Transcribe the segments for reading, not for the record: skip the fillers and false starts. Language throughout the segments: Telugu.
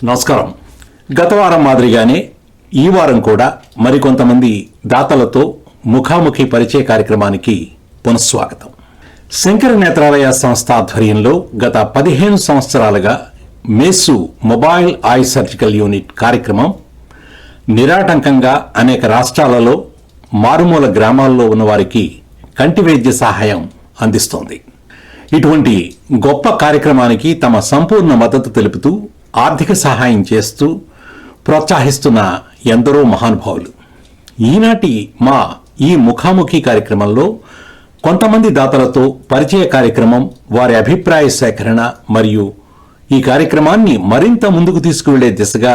నమస్కారం. గత వారం మాదిరిగానే ఈ వారం కూడా మరికొంతమంది దాతలతో ముఖాముఖి పరిచయ కార్యక్రమానికి పునఃస్వాగతం. శంకర నేత్రాలయ సంస్థ ఆధ్వర్యంలో గత 15 సంవత్సరాలుగా మేసు మొబైల్ ఐ సర్జికల్ యూనిట్ కార్యక్రమం నిరాటంకంగా అనేక రాష్ట్రాలలో మారుమూల గ్రామాల్లో ఉన్నవారికి కంటి వైద్య సహాయం అందిస్తోంది. ఇటువంటి గొప్ప కార్యక్రమానికి తమ సంపూర్ణ మద్దతు తెలుపుతూ ఆర్థిక సహాయం చేస్తూ ప్రోత్సహిస్తున్న ఎందరో మహానుభావులు. ఈనాటి మా ఈ ముఖాముఖి కార్యక్రమంలో కొంతమంది దాతలతో పరిచయ కార్యక్రమం, వారి అభిప్రాయ సేకరణ మరియు ఈ కార్యక్రమాన్ని మరింత ముందుకు తీసుకువెళ్లే దిశగా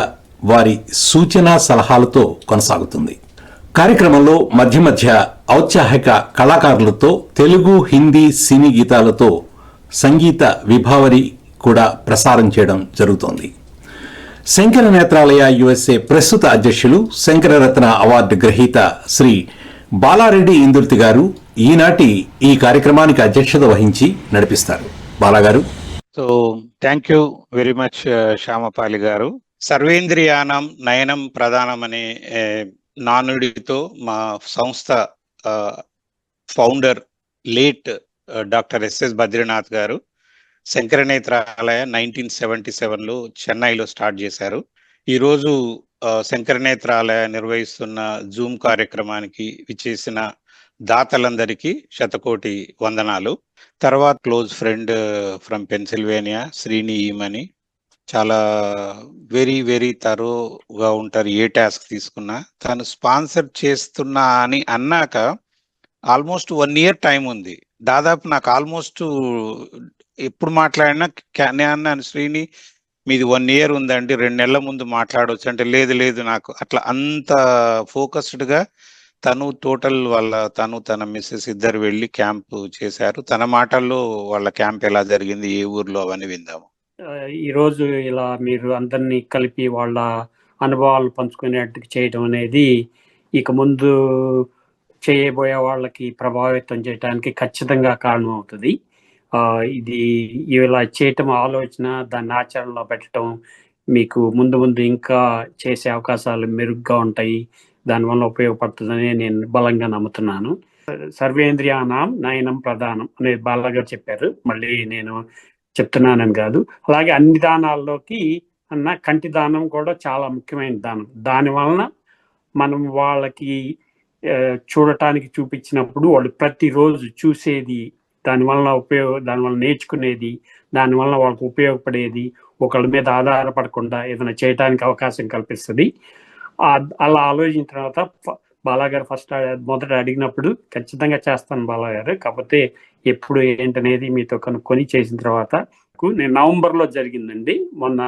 వారి సూచన సలహాలతో కొనసాగుతుంది. కార్యక్రమంలో మధ్య మధ్య ఔత్సాహిక కళాకారులతో తెలుగు, హిందీ సినీ గీతాలతో సంగీత విభావరి కూడా ప్రసారం చేయడం జరుగుతోంది. శంకర నేత్రాలయ USA ప్రస్తుత అధ్యక్షులు, శంకరరత్న అవార్డు గ్రహీత శ్రీ బాలారెడ్డి ఇందుర్తి గారు ఈనాటి ఈ కార్యక్రమానికి అధ్యక్షత వహించి నడిపిస్తారు. బాలాగారు. So thank you very much Shyamapali గారు. సర్వేంద్రియానం నయనం ప్రధానం అనే నానుడితో మా సంస్థ founder late doctor SS Badrinath గారు శంకర నేత్రాలయ 1977లో చెన్నైలో స్టార్ట్ చేశారు. ఈరోజు శంకర నేత్రాలయ నిర్వహిస్తున్న జూమ్ కార్యక్రమానికి విచ్చేసిన దాతలందరికీ శతకోటి వందనాలు. తర్వాత close friend from Pennsylvania Srini Emani చాలా వెరీ వెరీ తరోగా ఉంటారు. ఏ టాస్క్ తీసుకున్నా తను స్పాన్సర్ చేస్తున్నా అని అన్నాక ఆల్మోస్ట్ 1 year టైం ఉంది. దాదాపు నాకు ఆల్మోస్ట్ ఎప్పుడు మాట్లాడినా అన్నాను, శ్రీని మీది 1 year ఉందండి, 2 నెలల ముందు మాట్లాడవచ్చు అంటే లేదు నాకు అట్లా అంత ఫోకస్డ్గా తను టోటల్ తన మిస్సెస్ ఇద్దరు వెళ్ళి క్యాంప్ చేశారు. తన మాటల్లో వాళ్ళ క్యాంప్ ఎలా జరిగింది, ఏ ఊర్లో, అవన్నీ విందాము. ఈరోజు ఇలా మీరు అందరినీ కలిపి వాళ్ళ అనుభవాలు పంచుకునేట్టుగా చేయడం అనేది ఇక ముందు చేయబోయే వాళ్ళకి ప్రభావితం చేయడానికి ఖచ్చితంగా కారణం అవుతుంది. ఇది ఇలా చేయటం ఆలోచన, దాన్ని ఆచరణలో పెట్టడం మీకు ముందు ఇంకా చేసే అవకాశాలు మెరుగ్గా ఉంటాయి, దానివల్ల ఉపయోగపడుతుందని నేను బలంగా నమ్ముతున్నాను. సర్వేంద్రియానం నయనం ప్రధానం అనేది బాలాగారు చెప్పారు, మళ్ళీ నేను చెప్తున్నానని కాదు. అలాగే అన్ని దానాల్లోకి కంటి దానం కూడా చాలా ముఖ్యమైన దానం. దానివలన మనం వాళ్ళకి చూడటానికి చూపించినప్పుడు వాళ్ళు ప్రతిరోజు చూసేది, దానివల్ల నేర్చుకునేది, దానివల్ల వాళ్ళకు ఉపయోగపడేది, ఒకళ్ళ మీద ఆధారపడకుండా ఏదైనా చేయడానికి అవకాశం కల్పిస్తుంది. అలా ఆలోచించిన తర్వాత బాలాగారు మొదట అడిగినప్పుడు ఖచ్చితంగా చేస్తాను బాలాగారు, కాకపోతే ఎప్పుడు ఏంటనేది మీతో కనుక్కొని చేసిన తర్వాత నేను నవంబర్లో జరిగిందండి. మొన్న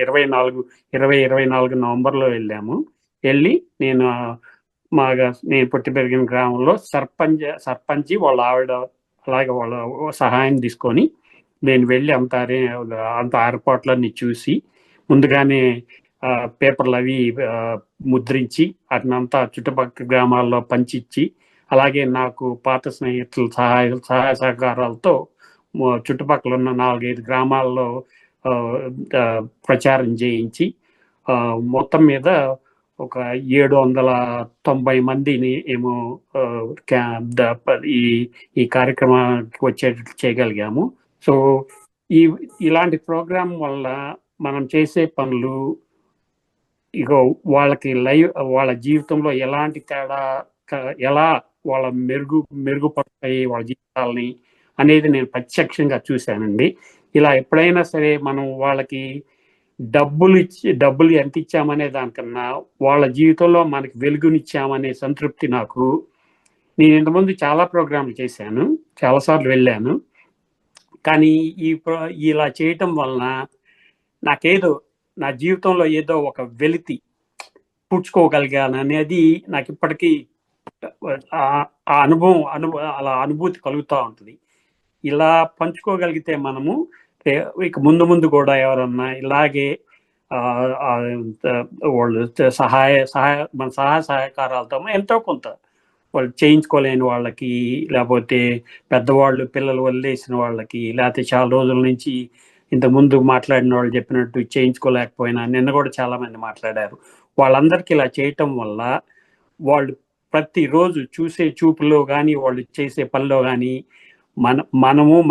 2024 నవంబర్లో వెళ్ళి నేను పుట్టి పెరిగిన గ్రామంలో సర్పంచి వాళ్ళ ఆవిడ అలాగే వాళ్ళ సహాయం తీసుకొని నేను వెళ్ళి అంత ఏర్పాట్లన్నీ చూసి ముందుగానే పేపర్లు అవి ముద్రించి అతనంతా చుట్టుపక్కల గ్రామాల్లో పంచిచ్చి, అలాగే నాకు పాత స్నేహితుల సహాయ సహకారాలతో చుట్టుపక్కల ఉన్న 4-5 గ్రామాల్లో ప్రచారం చేయించి మొత్తం మీద ఒక 790 మందిని ఏమో ఈ కార్యక్రమానికి వచ్చేటట్లు చేయగలిగాము. సో ఇలాంటి ప్రోగ్రాం వల్ల మనం చేసే పనులు వాళ్ళకి వాళ్ళ జీవితంలో ఎలాంటి తేడా, ఎలా వాళ్ళ మెరుగుపడతాయి వాళ్ళ జీవితాలని అనేది నేను ప్రత్యక్షంగా చూశానండి. ఇలా ఎప్పుడైనా సరే మనం వాళ్ళకి డబ్బులు ఎంత ఇచ్చామనే దానికన్నా వాళ్ళ జీవితంలో మనకి వెలుగునిచ్చామనే సంతృప్తి నాకు. నేను ఇంతకుముందు చాలా ప్రోగ్రాంలు చేశాను, చాలాసార్లు వెళ్ళాను, కానీ ఇలా చేయటం వలన నాకేదో నా జీవితంలో ఏదో ఒక వెలితి పుచ్చుకోగలిగాను అనేది నాకు ఇప్పటికీ ఆ అనుభూతి కలుగుతూ ఉంటుంది. ఇలా పంచుకోగలిగితే మనము ఇక ముందు కూడా ఎవరన్నా ఇలాగే వాళ్ళు మన సహాయ సహకారాలతో ఎంతో కొంత వాళ్ళు చేయించుకోలేని వాళ్ళకి, లేకపోతే పెద్దవాళ్ళు పిల్లలు వదిలేసిన వాళ్ళకి, లేకపోతే చాలా రోజుల నుంచి ఇంతకుముందు మాట్లాడిన వాళ్ళు చెప్పినట్టు చేయించుకోలేకపోయినా నిన్న కూడా చాలా మంది మాట్లాడారు. వాళ్ళందరికీ ఇలా చేయటం వల్ల వాళ్ళు ప్రతిరోజు చూసే చూపులో కానీ వాళ్ళు చేసే పనిలో కానీ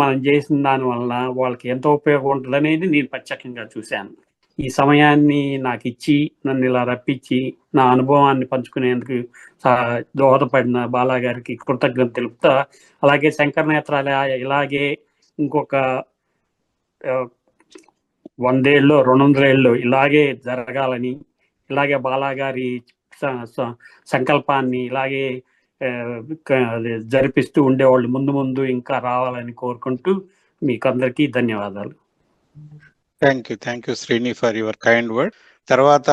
మనం చేసిన దాని వల్ల వాళ్ళకి ఎంతో ఉపయోగం ఉంటుంది అనేది నేను ప్రత్యేకంగా చూశాను. ఈ సమయాన్ని నాకు ఇచ్చి నన్ను ఇలా రప్పించి నా అనుభవాన్ని పంచుకునేందుకు దోహదపడిన బాలా గారికి కృతజ్ఞత తెలుపుతా, అలాగే శంకర నేత్రాలయ ఇలాగే ఇంకొక 100 ఏళ్ళు 200 ఏళ్ళు ఇలాగే జరగాలని, ఇలాగే బాలా గారి సంకల్పాన్ని ఇలాగే జరిపిస్తూ ఉండేవాళ్ళు ముందు ముందు ఇంకా రావాలని కోరుకుంటూ మీకు అందరికీ ధన్యవాదాలు. Thank you Srini for your kind word. తర్వాత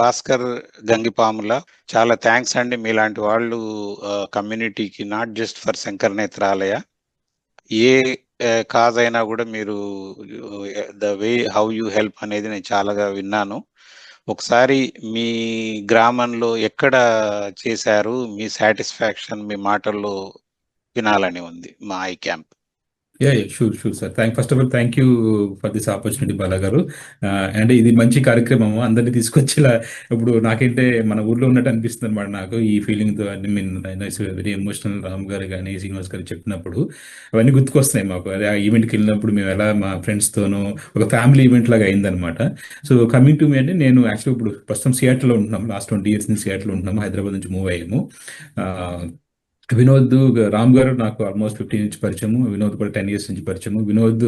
భాస్కర్ గంగిపాముల, చాలా థ్యాంక్స్ అండి. మీలాంటి వాళ్ళు కమ్యూనిటీకి, not just for Sankara Nethralaya, a cause అయినా కూడా మీరు the way how you help అనేది నేను చాలాగా విన్నాను. ఒకసారి మీ గ్రామంలో ఎక్కడ చేశారు, మీ సాటిస్ఫాక్షన్ మీ మాటల్లో వినాలని ఉంది మా I camp. Sure sir. First of all thank you for this opportunity Bala గారు. అండ్ ఇది మంచి కార్యక్రమం, అందరినీ తీసుకొచ్చేలా. ఇప్పుడు నాకంటే మన ఊర్లో ఉన్నట్టు అనిపిస్తుంది అనమాట నాకు ఈ ఫీలింగ్తో. Very emotional. రామ్ గారు కానీ శ్రీనివాస్ గారు చెప్పినప్పుడు అవన్నీ గుర్తుకొస్తున్నాయి మాకు. అదే ఆ ఈవెంట్కి వెళ్ళినప్పుడు మేము ఎలా మా ఫ్రెండ్స్తోనూ ఒక ఫ్యామిలీ ఈవెంట్ లాగా అయిందనమాట. సో కమింగ్ టు మీ అంటే, నేను యాక్చువల్లీ ఇప్పుడు ప్రస్తుతం సియాటల్లో ఉంటున్నాం. లాస్ట్ 20 years నుంచి సియాటల్లో ఉంటున్నాము. హైదరాబాద్ నుంచి మూవ్ అయ్యాము. వినోద్, రామ్ గారు నాకు ఆల్మోస్ట్ 15 నుంచి పరిచయము. వినోద్ కూడా 10 years నుంచి పరిచయము. వినోద్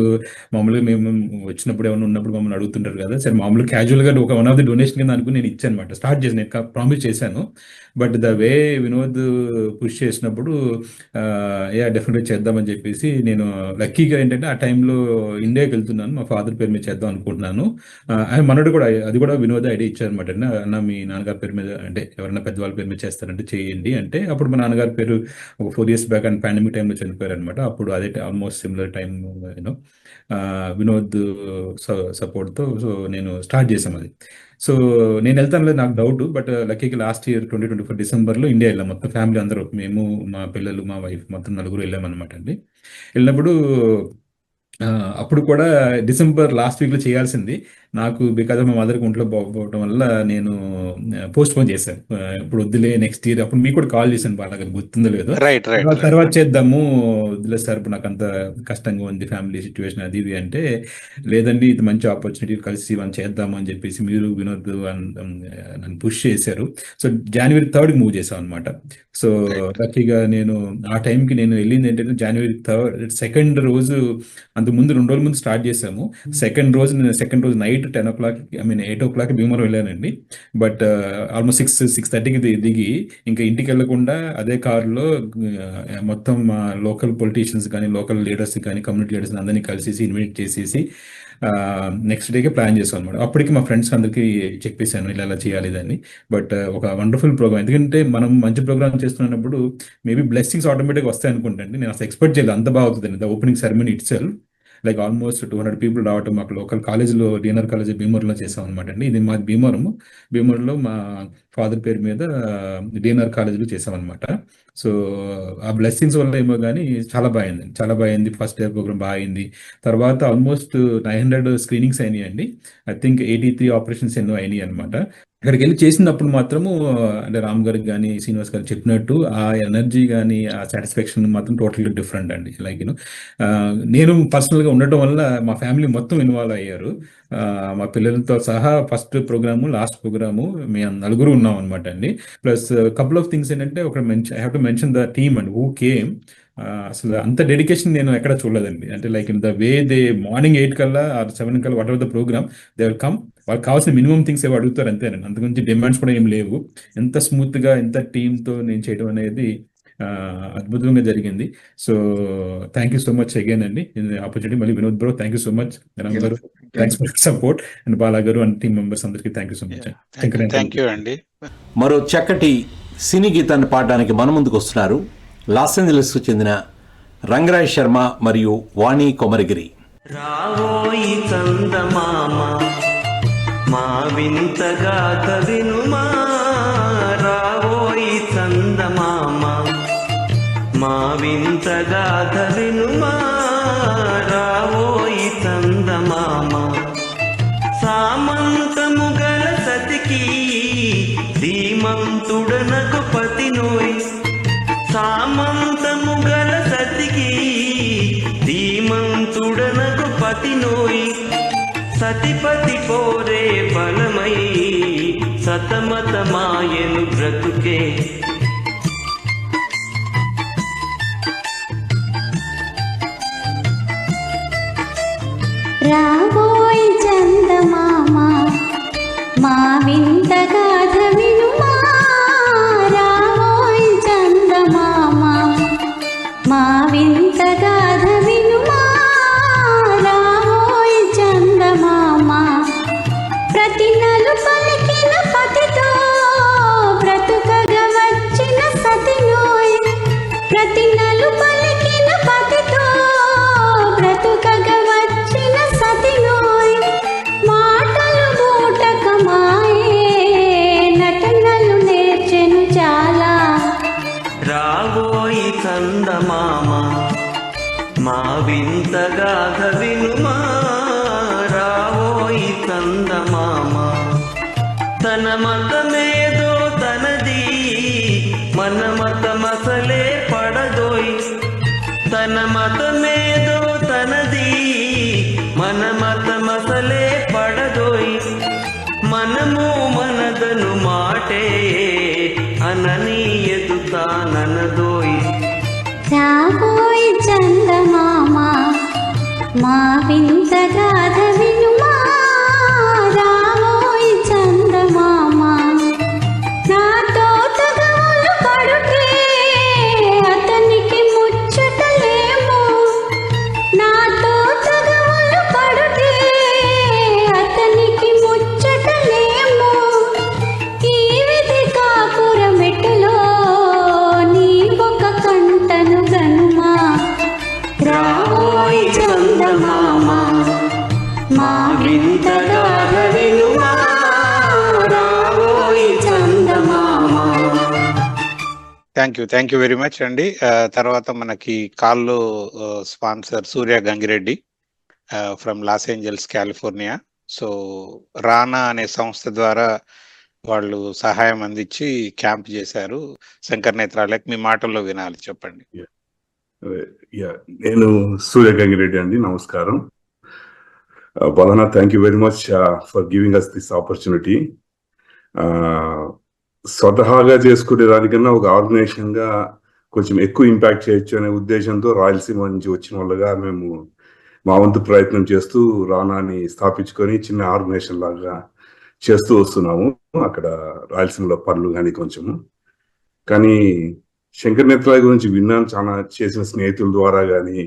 మామూలుగా మేము వచ్చినప్పుడు ఏమైనా ఉన్నప్పుడు మమ్మల్ని అడుగుతుంటారు కదా, సరే మామూలుగా క్యాజువల్గా ఒక వన్ ఆఫ్ ది డొనేషన్ కింద అనుకుని నేను ఇచ్చాను అనమాట. స్టార్ట్ చేసి నేను ప్రామిస్ చేశాను. But the way Vinod push చేసినప్పుడు డెఫినెట్గా చేద్దామని చెప్పేసి, నేను లక్కీగా ఏంటంటే ఆ టైంలో ఇండియాకి వెళ్తున్నాను. మా ఫాదర్ పేరు మీద చేద్దాం అనుకుంటున్నాను. మనోడు కూడా అది కూడా వినోద్ ఐడియా ఇచ్చారనమాట. అన్న మీ నాన్నగారి పేరు మీద, అంటే ఎవరైనా పెద్దవాళ్ళ పేరు మీద చేస్తారంటే చేయండి అంటే, అప్పుడు మా నాన్నగారి పేరు ఒక 4 years బ్యాక్ అండ్ పాండమిక్ టైంలో చనిపోయారు అనమాట. అప్పుడు అదే ఆల్మోస్ట్ సిమిలర్ టైం వినోద్ సపోర్ట్తో సో నేను స్టార్ట్ చేసాం అది. సో నేను వెళ్తాను నాకు డౌట్, బట్ లక్కీకి లాస్ట్ ఇయర్ 2024 డిసెంబర్లో ఇండియా వెళ్ళాం మొత్తం ఫ్యామిలీ అందరూ. మేము, మా పిల్లలు, మా వైఫ్, మొత్తం 4 వెళ్ళామన్నమాట అండి. వెళ్ళినప్పుడు అప్పుడు కూడా డిసెంబర్ లాస్ట్ వీక్లో చేయాల్సింది నాకు, బికాజ్ మా మదర్కి ఒంట్లో బాగోపోవడం వల్ల నేను పోస్ట్ పోన్ చేశాను. ఇప్పుడు వద్దులే నెక్స్ట్ ఇయర్. అప్పుడు మీకు కూడా కాల్ చేశాను బాగా, గుర్తుందో లేదో, తర్వాత చేద్దాము, వద్దులే సార్ ఇప్పుడు నాకు అంత కష్టంగా ఉంది ఫ్యామిలీ సిచ్యువేషన్ అది ఇది అంటే, లేదండి ఇది మంచి ఆపర్చునిటీ, కలిసి మనం చేద్దాము అని చెప్పేసి మీరు వినోద్ నన్ను పుష్ చేశారు. సో January 3rd మూవ్ చేసాం అనమాట. సో లక్కీగా నేను ఆ టైంకి నేను వెళ్ళింది ఏంటంటే January 3rd, 2nd రోజు, అంతకుముందు 2 రోజుల ముందు స్టార్ట్ చేసాము. సెకండ్ రోజు నైట్ 10 o'clock, 8 o'clock భీమవరం వెళ్ళానండి. బట్ ఆల్మోస్ట్ 6:30కి దిగి ఇంకా ఇంటికి వెళ్ళకుండా అదే కారులో మొత్తం మా లోకల్ పొలిటీషియన్స్ కానీ, లోకల్ లీడర్స్ కానీ, కమ్యూనిటీ లీడర్స్ అందరినీ కలిసేసి ఇన్వైట్ చేసేసి నెక్స్ట్ డేకి ప్లాన్ చేసాం అనమాట. అప్పటికి మా ఫ్రెండ్స్ అందరికీ చెప్పేశాను ఇలా చేయాలి దాన్ని. బట్ ఒక వండర్ఫుల్ ప్రోగ్రామ్, ఎందుకంటే మనం మంచి ప్రోగ్రామ్ చేస్తున్నప్పుడు మేబీ బ్లెస్సింగ్స్ ఆటోమేటిక్గా వస్తాయి అనుకుంటాండి. నేను అసలు ఎక్స్పెక్ట్ చేయలేదు అంత బాగా అవుతుందండి. The opening ceremony it self, like almost 200 people రావటం. మాకు లోకల్ కాలేజ్లో, డిఎన్ఆర్ కాలేజ్ భీమవరంలో చేసాం అనమాట అండి. ఇది మాది భీమవరంలో మా ఫాదర్ పేరు మీద డిఎన్ఆర్ కాలేజ్లో చేసామన్నమాట. సో ఆ బ్లెస్సింగ్స్ వల్ల ఏమో కానీ చాలా బాగుంది. ఫస్ట్ డే ప్రోగ్రామ్ బాగా అయింది. తర్వాత ఆల్మోస్ట్ 900 screenings అయినాయండి. ఐ థింక్ 83 ఆపరేషన్స్ ఎన్నో అయినాయి అనమాట. అక్కడికి వెళ్ళి చేసినప్పుడు మాత్రము, అంటే రామ్ గారికి కానీ శ్రీనివాస్ గారు చెప్పినట్టు ఆ ఎనర్జీ కానీ ఆ సాటిస్ఫాక్షన్ మాత్రం టోటల్గా డిఫరెంట్ అండి. లైక్ నేను పర్సనల్గా ఉండటం వల్ల మా ఫ్యామిలీ మొత్తం ఇన్వాల్వ్ అయ్యారు. మా పిల్లలతో సహా ఫస్ట్ ప్రోగ్రాము, లాస్ట్ ప్రోగ్రాము మేము 4 ఉన్నాం అనమాట అండి. ప్లస్ కపుల్ ఆఫ్ థింగ్స్ ఏంటంటే, I have to mention the team and who came. అసలు అంత డెడికేషన్ నేను ఎక్కడ చూడలేదండి. అంటే like the way they morning 8 కల్లా ఆర్ 7 కల్లా whatever the program they will come. వాళ్ళకి కావాల్సిన మినిమం థింగ్స్ ఏవో అడుగుతారు అంతేనండి, అంతకుమించి డిమాండ్స్ కూడా ఏం లేవు. ఎంత స్మూత్గా, ఎంత టీమ్తో నేను చేయడం అనేది అద్భుతంగా జరిగింది. So thank you so much again అండి ఆపర్చునిటీ. మళ్ళీ Vinod bro thank you so much, Ram గారు thanks for support, and Bala గారు అండ్ టీమ్ మెంబర్స్ అందరికీ thank you so much. Thank you అండి. మరో చక్కటి సినీ గీతాన్ని పాడడానికి మన ముందుకు వస్తున్నారు లాస్ ఏంజలస్కు చెందిన రంగరాజ్ శర్మ మరియు వాణి కొమరగిరి. రావోయి చందమామ మా వింతగా కవినుమా, రావోయి చందమామ మా వింతగా కవినుమా, రావోయి చందమామ పతినోయ్ సామంతము గల సతికి ధీమంతుడనగు పతినోయ్ సతిపతి కోరే బలమై సతమతమాయను బ్రతుకే రాబోయ్ చందమామ మా వింత గాథ వినుమా రాబోయ్ చందమామ మా వింత గాథ వినుమా రాబోయ్ చందమామ ప్రతి నలు పలికిన పతితో బ్రతుకగా వచ్చిన సతినోయ్ ప్రతి నలు పలికిన పతితో బ్రతుకగా వచ్చిన సతినోయ్ మాటలు బూటకమాయే నటనలు నేర్చెను చాలా రాబోయి చందమామ మా వింత గాథ వినుమా రాబోయి చందమామ తన మతమేదో తనది మన మతమసలే పడదోయ్ తన మతమేదో తనది మన మతమసలే పడదోయ్ మనము మనదను మాటే అనని ఎదుతాననదోయ్ రాబోయ్ చందమామ మా వింత గాథ వినుమా రాబోయ్ చందమామ నాతో తగవులు పడుటే అతనికి ముచ్చటలేమో నాతో తగవులు పడుటే అతనికి ముచ్చటలేమో ఈ విధి కాపురమెట్టులో నీ ఒక కంటను గనుమా రాబోయ్ చందమామ మా వింత గాథ వినుమా రాబోయ్ చందమామ థ్యాంక్ యూ వెరీ మచ్ అండి. తర్వాత మనకి కాల్లో sponsor Surya Gangireddy from Los Angeles California. So రానా అనే సంస్థ ద్వారా వాళ్ళు సహాయం అందించి క్యాంప్ చేశారు శంకర్ నేత్రాలయకి. మీ మాటల్లో వినాలి, చెప్పండి. నేను సూర్య గంగిరెడ్డి అండి. నమస్కారం. బలనా, thank you very much for giving us this opportunity. స్వతహాగా చేసుకునే దానికన్నా ఒక ఆర్గనైజేషన్ గా కొంచెం ఎక్కువ ఇంపాక్ట్ చేయొచ్చు అనే ఉద్దేశంతో రాయలసీమ నుంచి వచ్చిన వాళ్ళగా మేము మా వంతు ప్రయత్నం చేస్తూ రానాని స్థాపించుకొని చిన్న ఆర్గనైజేషన్ లాగా చేస్తూ వస్తున్నాము. అక్కడ రాయలసీమలో పనులు కానీ కొంచెము. కానీ శంకర్ నేత్రాలయ గురించి విన్నాను చాలా, చేసిన స్నేహితుల ద్వారా కానీ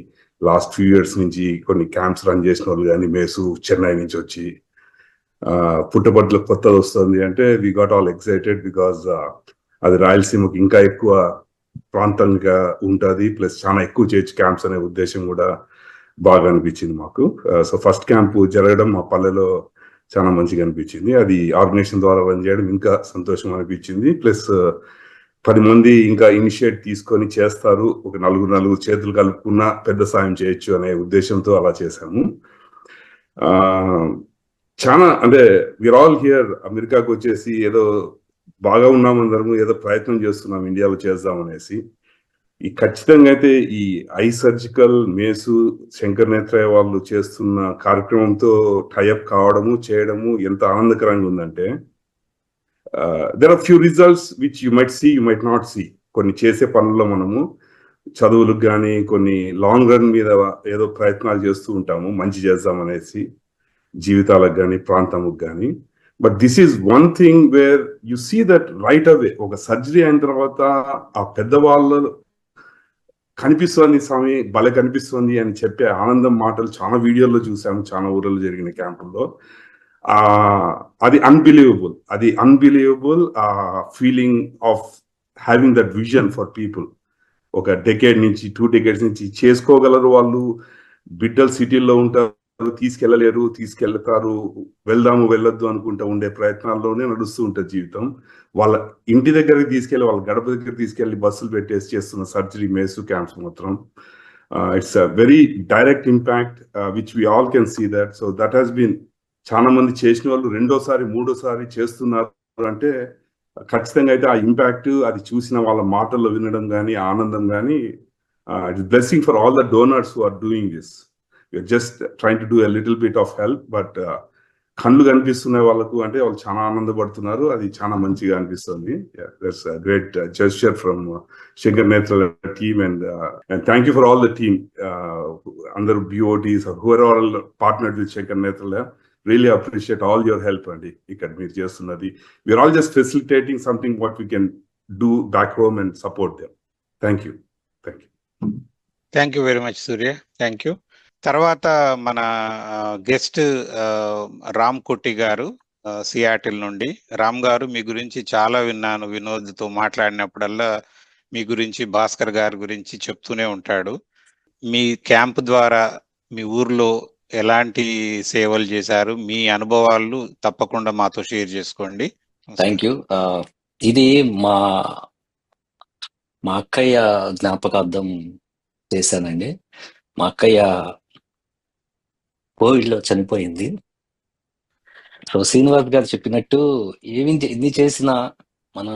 లాస్ట్ ఫ్యూ ఇయర్స్ నుంచి కొన్ని క్యాంప్స్ రన్ చేసిన వాళ్ళు కానీ మేసు చెన్నై నుంచి వచ్చి పుట్టపర్తిలో కొత్తది వస్తుంది అంటే we got all excited because అది రాయలసీమకి ఇంకా ఎక్కువ ప్రాంతంగా ఉంటుంది, ప్లస్ చాలా ఎక్కువ చేయొచ్చు క్యాంప్స్ అనే ఉద్దేశం కూడా బాగా అనిపించింది మాకు. సో ఫస్ట్ క్యాంప్ జరగడం మా పల్లెలో చాలా మంచిగా అనిపించింది. అది ఆర్గనైజేషన్ ద్వారా రన్ చేయడం ఇంకా సంతోషం అనిపించింది. ప్లస్ 10 మంది ఇంకా ఇనిషియేట్ తీసుకొని చేస్తారు, ఒక నలుగురు చేతులు కలుపుకున్నా పెద్ద సాయం చేయొచ్చు అనే ఉద్దేశంతో అలా చేశాము. చాలా అంటే వీఆర్ ఆల్ హియర్, అమెరికాకు వచ్చేసి ఏదో బాగా ఉన్నాం అందరము, ఏదో ప్రయత్నం చేస్తున్నాం ఇండియాలో చేద్దామనేసి. ఈ ఖచ్చితంగా అయితే ఈ ఐ సర్జికల్ మేసు శంకర్ నేత్రాలయ వాళ్ళు చేస్తున్న కార్యక్రమంతో టైఅప్ కావడము చేయడము ఎంత ఆనందకరంగా ఉందంటే there are few results which you might see, you might not see. కొన్ని చేసే పనుల్లో మనము చదువులకు కానీ కొన్ని లాంగ్ రన్ మీద ఏదో ప్రయత్నాలు చేస్తూ ఉంటాము మంచి చేద్దామనేసి, జీవితాలకు కానీ ప్రాంతముకు కానీ. But this is one thing where you see that right away surgery అయిన తర్వాత ఆ పెద్దవాళ్ళు కనిపిస్తుంది, స్వామి భలే కనిపిస్తుంది అని చెప్పే ఆనందం మాటలు చాలా వీడియోల్లో చూసాము, చాలా ఊర్లలో జరిగిన క్యాంపుల్లో. అది unbelievable feeling of having that vision for people. ఒక డెకేడ్ నుంచి 2 decades నుంచి చేసుకోగలరు వాళ్ళు. బిడ్డలు సిటీల్లో ఉంటారు, తీసుకెళ్ళలేరు, తీసుకెళ్తారు, వెళ్దాము వెళ్ళొద్దు అనుకుంటా ఉండే ప్రయత్నాల్లోనే నడుస్తూ ఉంటుంది జీవితం. వాళ్ళ ఇంటి దగ్గరికి తీసుకెళ్ళి, వాళ్ళ గడప దగ్గర తీసుకెళ్లి బస్సులు పెట్టేసి చేస్తున్న సర్జరీ మేసు క్యాంప్స్ మాత్రం it's a very direct impact which we all can see that. So that has been చాలా మంది చేసిన వాళ్ళు రెండోసారి మూడోసారి చేస్తున్నారు అంటే ఖచ్చితంగా అయితే ఆ ఇంపాక్ట్ అది చూసిన వాళ్ళ మాటల్లో వినడం కానీ ఆనందం కానీ it's blessing for all the donors who are doing this. You're just trying to do a little bit of help, but కళ్ళు కనిపిస్తున్న వాళ్ళకు అంటే వాళ్ళు చాలా ఆనందపడుతున్నారు. అది చాలా మంచిగా అనిపిస్తుంది. That's great gesture from Shankar Nethralaya team, and thank you for all the team, అందరూ BOTs who are all partnered with Shankar Nethralaya. Really appreciate all your help అండి ఇక్కడ మీరు చేస్తున్నది. We're all just facilitating something what we can do back home and support them. Thank you. Thank you very much Surya, thank you. తర్వాత మన గెస్ట్ రామ్ కుట్టి గారు సియాటిల్ నుండి. రామ్ గారు, మీ గురించి చాలా విన్నాను, వినోద్తో మాట్లాడినప్పుడల్లా మీ గురించి, భాస్కర్ గారి గురించి చెప్తూనే ఉంటాడు. మీ క్యాంప్ ద్వారా మీ ఊర్లో ఎలాంటి సేవలు చేశారు, మీ అనుభవాలు తప్పకుండా మాతో షేర్ చేసుకోండి. Thank you. ఇది మా అక్కయ్య జ్ఞాపకార్థం చేశానండి. మా అక్కయ్య కోవిడ్లో చనిపోయింది. సో శ్రీనివాస్ గారు చెప్పినట్టు ఎన్ని చేసినా, మన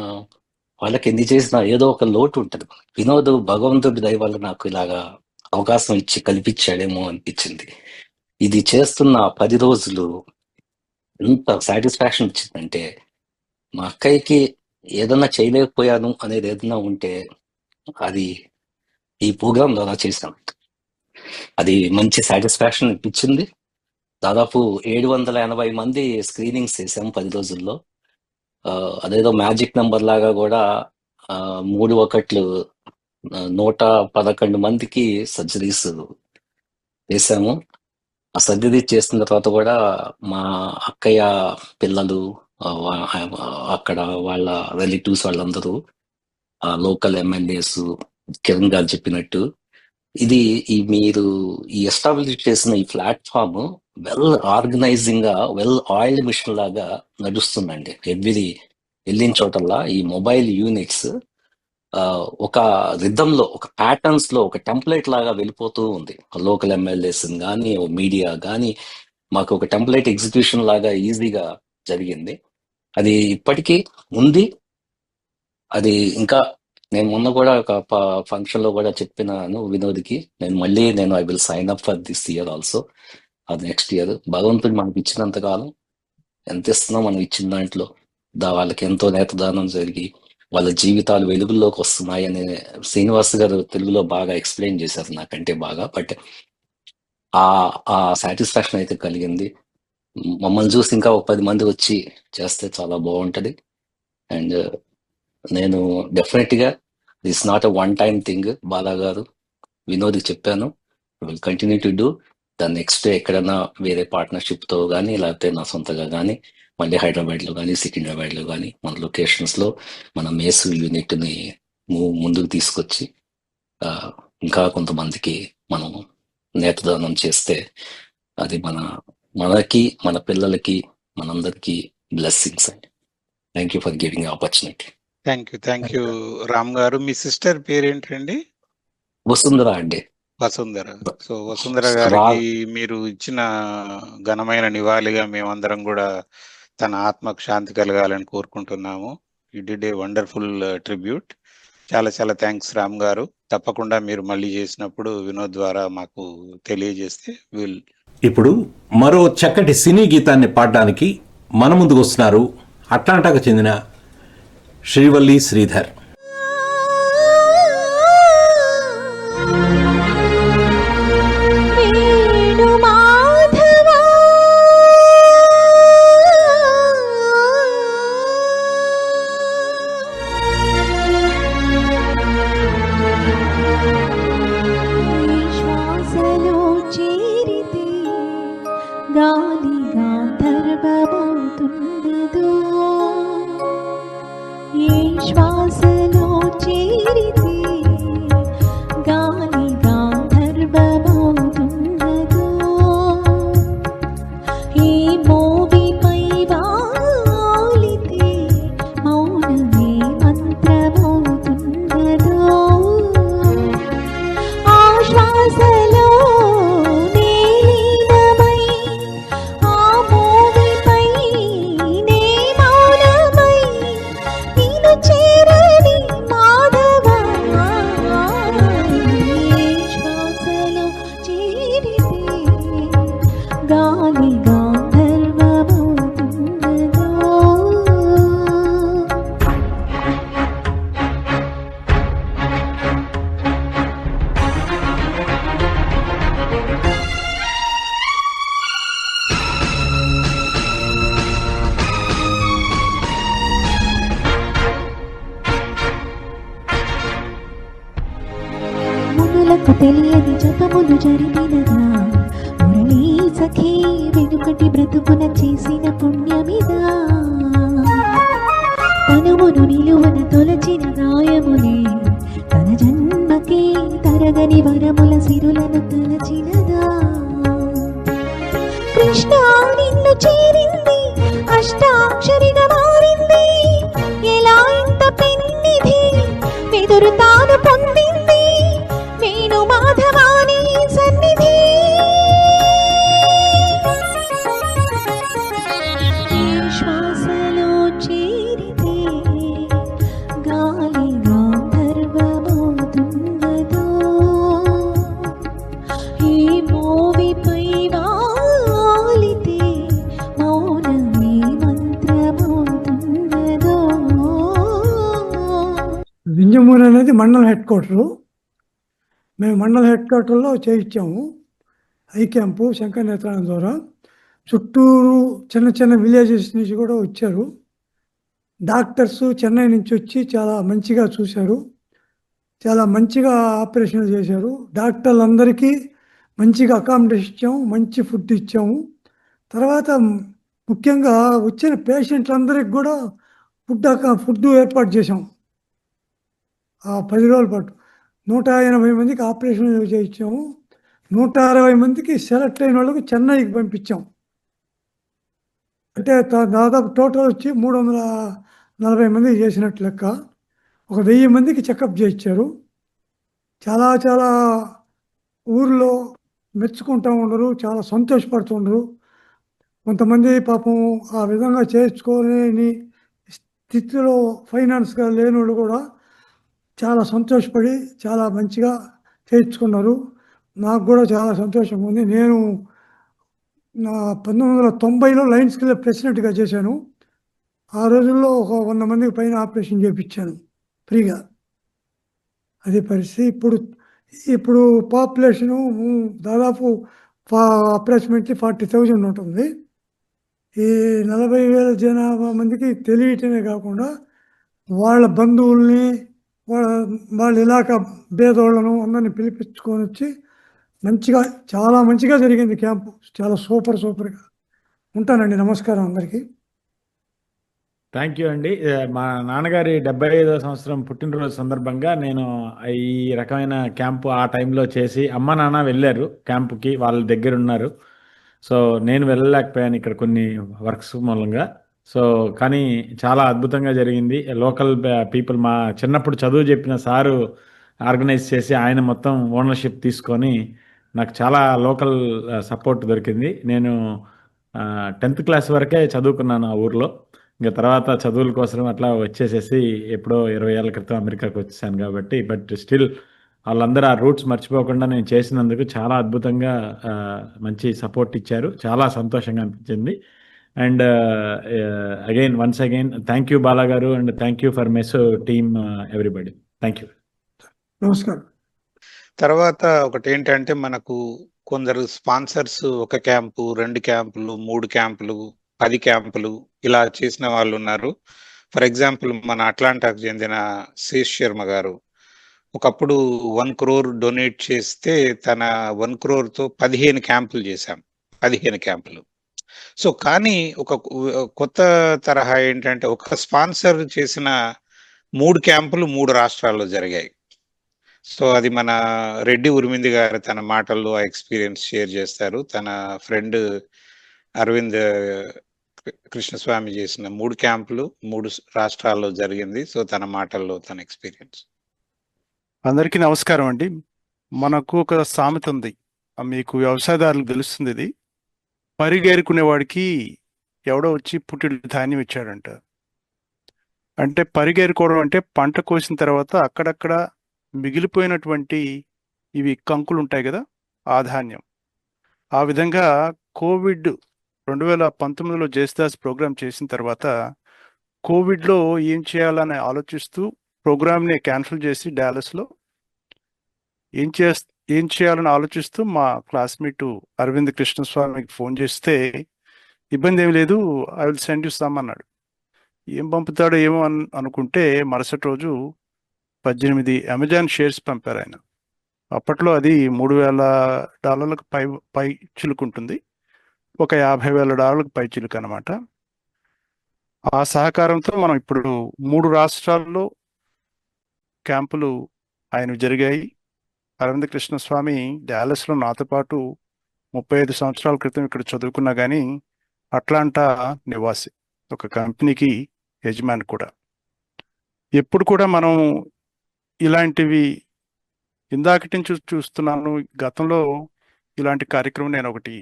వాళ్ళకి ఎన్ని చేసినా ఏదో ఒక లోటు ఉంటుంది. వినోద్ భగవంతుడి దయ వల్ల నాకు ఇలాగా అవకాశం ఇచ్చి కల్పించాడేమో అనిపించింది. ఇది చేస్తున్న 10 రోజులు ఎంత సాటిస్ఫాక్షన్ ఇచ్చిందంటే, మా అక్కయ్యకి ఏదన్నా చేయలేకపోయాను అనేది ఏదన్నా ఉంటే అది ఈ ప్రోగ్రామ్ ద్వారా చేశాను. అది మంచి సాటిస్ఫాక్షన్ ఇప్పించింది. దాదాపు 780 మంది స్క్రీనింగ్స్ చేసాం 10 రోజుల్లో. అదేదో మ్యాజిక్ నెంబర్ లాగా కూడా 111 మందికి సర్జరీస్ చేశాము. ఆ సర్జరీ చేసిన తర్వాత కూడా మా అక్కయ్య పిల్లలు, అక్కడ వాళ్ళ రిలేటివ్స్ వాళ్ళందరూ, లోకల్ ఎమ్మెల్యేస్, కిరణ్ గారు చెప్పినట్టు ఇది మీరు ఈ ఎస్టాబ్లిష్ చేసిన ఈ ప్లాట్ఫామ్ వెల్ ఆర్గనైజింగ్ గా, వెల్ ఆయిల్డ్ మిషన్ లాగా నడుస్తుందండి. వెళ్ళిన చోటల్లా ఈ మొబైల్ యూనిట్స్ ఒక రిథంలో, ఒక ప్యాటర్న్స్ లో, ఒక టెంప్లెట్ లాగా వెళ్ళిపోతూ ఉంది. లోకల్ ఎమ్మెల్యేస్ కానీ, మీడియా కానీ, మాకు ఒక టెంప్లెట్ ఎగ్జిక్యూషన్ లాగా ఈజీగా జరిగింది. అది ఇప్పటికీ ఉంది. అది ఇంకా నేను మొన్న కూడా ఒక ఫంక్షన్ లో కూడా చెప్పినాను వినోద్కి, నేను I will sign up for this year also, అది నెక్స్ట్ ఇయర్. భగవంతుడు మనకి ఇచ్చినంత కాలం ఎంత ఇస్తున్నాం, మనం ఇచ్చిన దాంట్లో వాళ్ళకి ఎంతో నేతదానం జరిగి వాళ్ళ జీవితాలు వెలుగుల్లోకి వస్తున్నాయి అని శ్రీనివాస్ గారు తెలుగులో బాగా ఎక్స్ప్లెయిన్ చేశారు, నాకంటే బాగా. బట్ ఆ సాటిస్ఫాక్షన్ అయితే కలిగింది. మమ్మల్ని చూసి ఇంకా 10 మంది వచ్చి చేస్తే చాలా బాగుంటది. అండ్ నేను డెఫినెట్ గా this not a one time thing. Bala గారు, వినోద్కి చెప్పాను, విల్ కంటిన్యూ టు డూ. దాన్ని నెక్స్ట్ ఎక్కడైనా వేరే పార్ట్నర్షిప్ తో కానీ, లేకపోతే నా సొంతగా కానీ, మళ్ళీ హైదరాబాద్ లో కానీ, సికింద్రాబాద్ లో కానీ, మన లొకేషన్స్ లో మన మేసు యూనిట్ ని ముందుకు తీసుకొచ్చి ఇంకా కొంతమందికి మనం నేతదానం చేస్తే అది మనకి, మన పిల్లలకి, మనందరికి బ్లెస్సింగ్స్ అండి. Thank you for giving opportunity. Thank you Ram గారు. మీ సిస్టర్ పేరేంటండి? వసుంధర అండి. వసుంధర. సో వసుంధర గారికి మీరు ఇచ్చిన ఘనమైన నివాళిగా మేమందరం కూడా తన ఆత్మకు శాంతి కలగాలని కోరుకుంటున్నాము. You did a wonderful tribute. చాలా చాలా థ్యాంక్స్ రామ్ గారు. తప్పకుండా మీరు మళ్ళీ చేసినప్పుడు వినోద్ ద్వారా మాకు తెలియజేస్తే ఇప్పుడు మరో చక్కటి సినీ గీతాన్ని పాడడానికి మన ముందుకు వస్తున్నారు అట్లాంటాకు చెందిన శ్రీవల్లి శ్రీధర్. గాలిగా ధర్మమవుతున్నదో ఏ శ్వాస తెలియని జపములు జరిపినదా మురళీ సఖీ వెనుకటి బ్రతుకున చేసిన పుణ్యమిదా తనుమును నిలువన తొలచిన గాయములే తన జన్మకే తరగని వరముల సిరులను తలచినదా కృష్ణ నిన్ను చేరింది అష్టాక్షరిగా మారింది ఎలా ఇంత పెన్నిధి వెదురు తాను పొందింది వేణు మాధవాని సన్నిధి ఈ శ్వాసలో చేరితే గాలి గాంధర్వమవుతున్నదో ఈ మోవిపై వాలితే మౌనమే మంత్రమవుతున్నదో. వింజమూరు అనేది మండల హెడ్ క్వార్టరు. మేము మండల హెడ్ క్వార్టర్లో చేయించాము ఐ క్యాంపు శంకర్ నేత్రాలయం ద్వారా. చుట్టూరు చిన్న చిన్న విలేజెస్ నుంచి కూడా వచ్చారు డాక్టర్స్. చెన్నై నుంచి వచ్చి చాలా మంచిగా చూశారు, చాలా మంచిగా ఆపరేషన్లు చేశారు. డాక్టర్లందరికీ మంచిగా అకామిడేషన్ ఇచ్చాము, మంచి ఫుడ్ ఇచ్చాము. తర్వాత ముఖ్యంగా వచ్చిన పేషెంట్లందరికీ కూడా ఫుడ్ ఏర్పాటు చేసాం. ఆ 10 రోజుల పాటు 180 మందికి ఆపరేషన్ చేయించాము. 160 మందికి సెలెక్ట్ అయిన వాళ్ళకు చెన్నైకి పంపించాం. అంటే దాదాపు టోటల్ వచ్చి 340 మందికి చేసినట్టు లెక్క. ఒక 1000 మందికి చెకప్ చేయించారు. చాలా చాలా ఊర్లో మెచ్చుకుంటూ ఉండరు, చాలా సంతోషపడుతూ ఉండరు. కొంతమంది పాపం ఆ విధంగా చేయించుకోలేని స్థితిలో ఫైనాన్స్గా లేని వాళ్ళు కూడా చాలా సంతోషపడి చాలా మంచిగా చేయించుకున్నారు. నాకు కూడా చాలా సంతోషంగా ఉంది. నేను 1990లో లయన్స్ క్లబ్ ప్రెసిడెంట్గా చేశాను. ఆ రోజుల్లో ఒక 100 మందికి పైన ఆపరేషన్ చేయించాను ఫ్రీగా. అదే పరిస్థితి. ఇప్పుడు పాపులేషను దాదాపు అప్రాక్సిమేట్లీ 40,000 ఉంటుంది. ఈ 40,000 జనాభా మందికి తెలియటమే కాకుండా వాళ్ళ బంధువుల్ని వాళ్ళ ఇలాకా పేదోళ్ళను అందరిని పిలిపించుకొని వచ్చి మంచిగా చాలా మంచిగా జరిగింది క్యాంపు. చాలా సూపర్గా ఉంటానండి. నమస్కారం అందరికీ. థ్యాంక్ యూ అండి. మా నాన్నగారి 75వ సంవత్సరం పుట్టినరోజు సందర్భంగా నేను ఈ రకమైన క్యాంపు ఆ టైంలో చేసి అమ్మ నాన్న వెళ్ళారు క్యాంపుకి, వాళ్ళ దగ్గర ఉన్నారు. సో నేను వెళ్ళలేకపోయాను ఇక్కడ కొన్ని వర్క్స్ మూలంగా. సో కానీ చాలా అద్భుతంగా జరిగింది. లోకల్ పీపుల్, మా చిన్నప్పుడు చదువు చెప్పిన సారు ఆర్గనైజ్ చేసి ఆయన మొత్తం ఓనర్షిప్ తీసుకొని నాకు చాలా లోకల్ సపోర్ట్ దొరికింది. నేను 10th క్లాస్ వరకే చదువుకున్నాను ఆ ఊర్లో. ఇంకా తర్వాత చదువుల కోసం అట్లా వచ్చేసేసి ఎప్పుడో 20 ఏళ్ళ క్రితం అమెరికాకి వచ్చేసాను కాబట్టి. బట్ స్టిల్ వాళ్ళందరూ ఆ రూట్స్ మర్చిపోకుండా నేను చేసినందుకు చాలా అద్భుతంగా మంచి సపోర్ట్ ఇచ్చారు. చాలా సంతోషంగా అనిపించింది. And again once again thank you Bala గారు, and thank you for mess team everybody. Thank you. నమస్కారం. తర్వాత ఒకటి ఏంటంటే మనకు కొందరు స్పాన్సర్స్ 1 క్యాంపు, 2 క్యాంపులు, 3 క్యాంపులు, 10 క్యాంపులు ఇలా చేసిన వాళ్ళు ఉన్నారు. ఫర్ ఎగ్జాంపుల్ మన అట్లాంటాకు చెందిన శేష్ శర్మ గారు ఒకప్పుడు 1 crore డొనేట్ చేస్తే తన 1 crore-తో 15 క్యాంపులు చేశాం. 15 క్యాంపులు. సో కానీ ఒక కొత్త తరహా ఏంటంటే ఒక స్పాన్సర్ చేసిన 3 క్యాంపులు 3 రాష్ట్రాల్లో జరిగాయి. సో అది మన రెడ్డి ఉరిమింది గారు తన మాటల్లో ఆ ఎక్స్పీరియన్స్ షేర్ చేస్తారు. తన ఫ్రెండ్ అరవింద్ కృష్ణస్వామి చేసిన 3 క్యాంపులు 3 రాష్ట్రాల్లో జరిగింది. సో తన మాటల్లో తన ఎక్స్పీరియన్స్. అందరికీ నమస్కారం అండి. మనకు ఒక సామెత ఉంది, మీకు వ్యవసాయదారులకు తెలుస్తుంది. ఇది పరిగేరుకునేవాడికి ఎవడో వచ్చి పుట్టిన ధాన్యం ఇచ్చాడంట. అంటే పరిగేరుకోవడం అంటే పంట కోసిన తర్వాత అక్కడక్కడ మిగిలిపోయినటువంటి ఇవి కంకులు ఉంటాయి కదా, ఆ ధాన్యం. ఆ విధంగా కోవిడ్ 2019లో జేసదాస్ ప్రోగ్రాం చేసిన తర్వాత కోవిడ్లో ఏం చేయాలని ఆలోచిస్తూ ప్రోగ్రామ్ని క్యాన్సిల్ చేసి డాలస్లో ఏం చేయాలని ఆలోచిస్తూ మా క్లాస్మేట్ అరవింద్ కృష్ణస్వామికి ఫోన్ చేస్తే ఇబ్బంది ఏమి లేదు, I will send you some అన్నాడు. ఏం పంపుతాడో ఏమో అనుకుంటే మరుసటి రోజు 18 అమెజాన్ షేర్స్ పంపారు ఆయన. అప్పట్లో అది $3,000 పై చిలుకుంటుంది, ఒక $50,000 పై చిలుకు అనమాట. ఆ సహకారంతో మనం ఇప్పుడు 3 రాష్ట్రాల్లో క్యాంపులు ఆయన జరిగాయి. అరవింద కృష్ణస్వామి డాలస్లో నాతో పాటు 35 సంవత్సరాల క్రితం ఇక్కడ చదువుకున్నా కానీ అట్లాంటా నివాసి, ఒక కంపెనీకి యజమాని కూడా. ఎప్పుడు కూడా మనం ఇలాంటివి ఇందాకటి నుంచి చూస్తున్నాను. గతంలో ఇలాంటి కార్యక్రమం నేను ఒకటి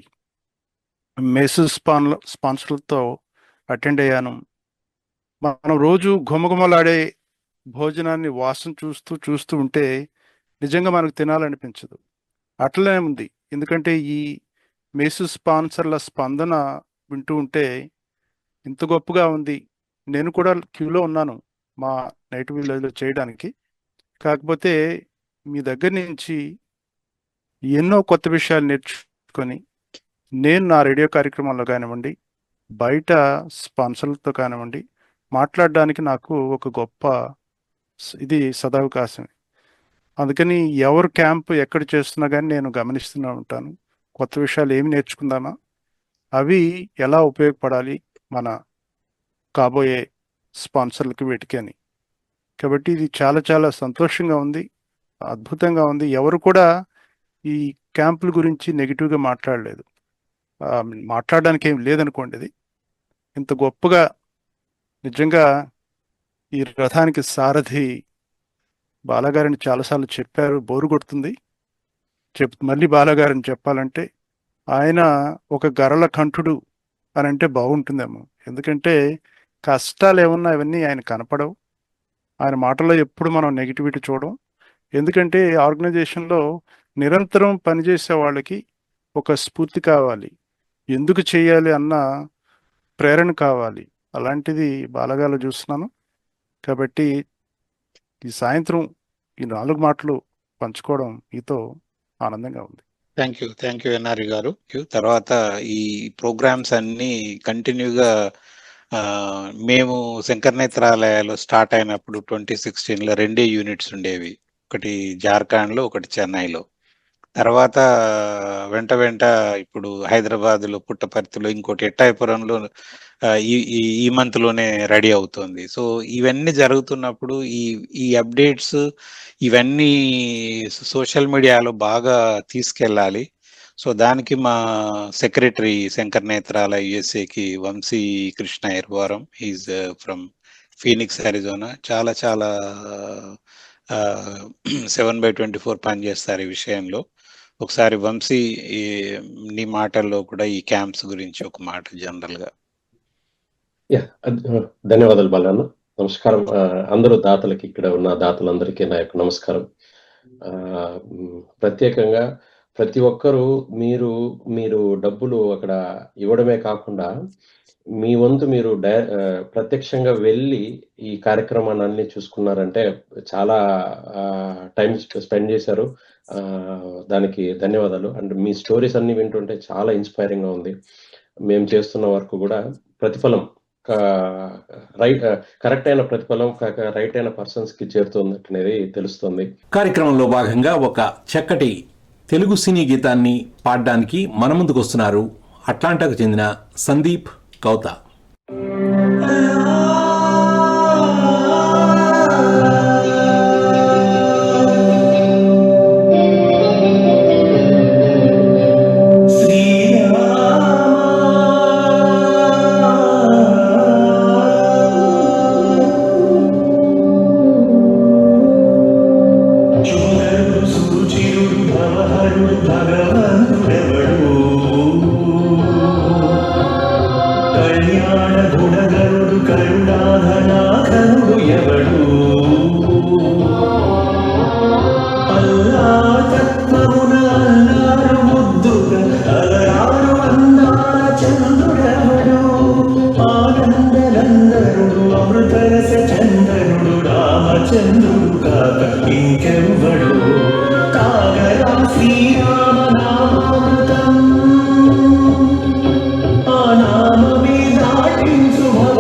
మెసేజ్ స్పాన్సర్లతో అటెండ్ అయ్యాను. మనం రోజు గుమగుమలాడే భోజనాన్ని వాసన చూస్తూ ఉంటే నిజంగా మనకు తినాలనిపించదు. అట్లనే ఉంది, ఎందుకంటే ఈ మెసేజ్ స్పాన్సర్ల స్పందన వింటూ ఉంటే ఇంత గొప్పగా ఉంది. నేను కూడా క్యూలో ఉన్నాను మా నైట్ విలేజ్లో చేయడానికి. కాకపోతే మీ దగ్గర నుంచి ఎన్నో కొత్త విషయాలు నేర్చుకొని నేను నా రేడియో కార్యక్రమంలో కానివ్వండి, బయట స్పాన్సర్లతో కానివ్వండి, మాట్లాడడానికి నాకు ఒక గొప్ప ఇది సదవకాశం. అందుకని ఎవరు క్యాంపు ఎక్కడ చేస్తున్నా కానీ నేను గమనిస్తూనే ఉంటాను. కొత్త విషయాలు ఏమి నేర్చుకుందామా, అవి ఎలా ఉపయోగపడాలి మన కాబోయే స్పాన్సర్లకి, వీటికి అని. కాబట్టి ఇది చాలా చాలా సంతోషంగా ఉంది, అద్భుతంగా ఉంది. ఎవరు కూడా ఈ క్యాంపుల గురించి నెగిటివ్గా మాట్లాడలేదు. మాట్లాడడానికి ఏం లేదనుకోండి. ఇది ఇంత గొప్పగా నిజంగా ఈ రథానికి సారథి బాలాగారిని చాలాసార్లు చెప్పారు, బోరు కొడుతుంది మళ్ళీ బాలాగారిని చెప్పాలంటే. ఆయన ఒక గరళ కంఠుడు అని అంటే బాగుంటుందేమో, ఎందుకంటే కష్టాలు ఏమన్నా ఇవన్నీ ఆయన కనపడవు. ఆయన మాటల్లో ఎప్పుడు మనం నెగిటివిటీ చూడం. ఎందుకంటే ఆర్గనైజేషన్లో నిరంతరం పనిచేసే వాళ్ళకి ఒక స్ఫూర్తి కావాలి, ఎందుకు చేయాలి అన్న ప్రేరణ కావాలి. అలాంటిది బాలగాలో చూస్తున్నాను. కాబట్టి ఈ సాయంత్రం ఈ 4 మాటలు పంచుకోవడం మీతో ఆనందంగా ఉంది. థ్యాంక్ యూ ఎన్ఆర్వి గారు. తర్వాత ఈ ప్రోగ్రామ్స్ అన్ని కంటిన్యూగా మేము శంకర నేత్రాలయాలు స్టార్ట్ అయినప్పుడు 2016లో 2 యూనిట్స్ ఉండేవి, ఒకటి జార్ఖండ్లో, ఒకటి చెన్నైలో. తర్వాత వెంట ఇప్పుడు హైదరాబాద్లో పుట్టపర్తిలో, ఇంకోటి ఎట్టాయపురంలో ఈ మంత్లోనే రెడీ అవుతుంది. సో ఇవన్నీ జరుగుతున్నప్పుడు ఈ అప్డేట్స్ ఇవన్నీ సోషల్ మీడియాలో బాగా తీసుకెళ్ళాలి. సో దానికి మా సెక్రటరీ శంకర నేత్రాలయ యుఎస్ఏకి Vamsi Krishna Ervaram, is from Phoenix Arizona, చాలా 7/24 పనిచేస్తారు ఈ విషయంలో. ఒకసారి వంశీ నీ మాటల్లో కూడా ఈ క్యాంప్స్ గురించి ఒక మాట జనరల్గా. ధన్యవాదాలు బాలన్న. నమస్కారం అందరూ దాతలకి, ఇక్కడ ఉన్న దాతలందరికీ నా యొక్క నమస్కారం. ప్రత్యేకంగా ప్రతి ఒక్కరూ మీరు డబ్బులు అక్కడ ఇవ్వడమే కాకుండా మీ వంతు మీరు ప్రత్యక్షంగా వెళ్ళి ఈ కార్యక్రమాన్ని అన్ని చూసుకున్నారంటే చాలా టైం స్పెండ్ చేశారు. దానికి ధన్యవాదాలు. అండ్ మీ స్టోరీస్ అన్ని వింటుంటే చాలా ఇన్స్పైరింగ్ గా ఉంది. మేము చేస్తున్న వర్క్ కూడా ప్రతిఫలం కరెక్ట్ అయిన ప్రతిఫలం రైట్ అయిన పర్సన్స్ కి చేరుతుంది అనేది తెలుస్తుంది. కార్యక్రమంలో భాగంగా ఒక చక్కటి తెలుగు సినీ గీతాన్ని పాడడానికి మన ముందుకు వస్తున్నారు అట్లాంటాకు చెందిన సందీప్ కౌతా. ఆ నామమే దాటించు భవ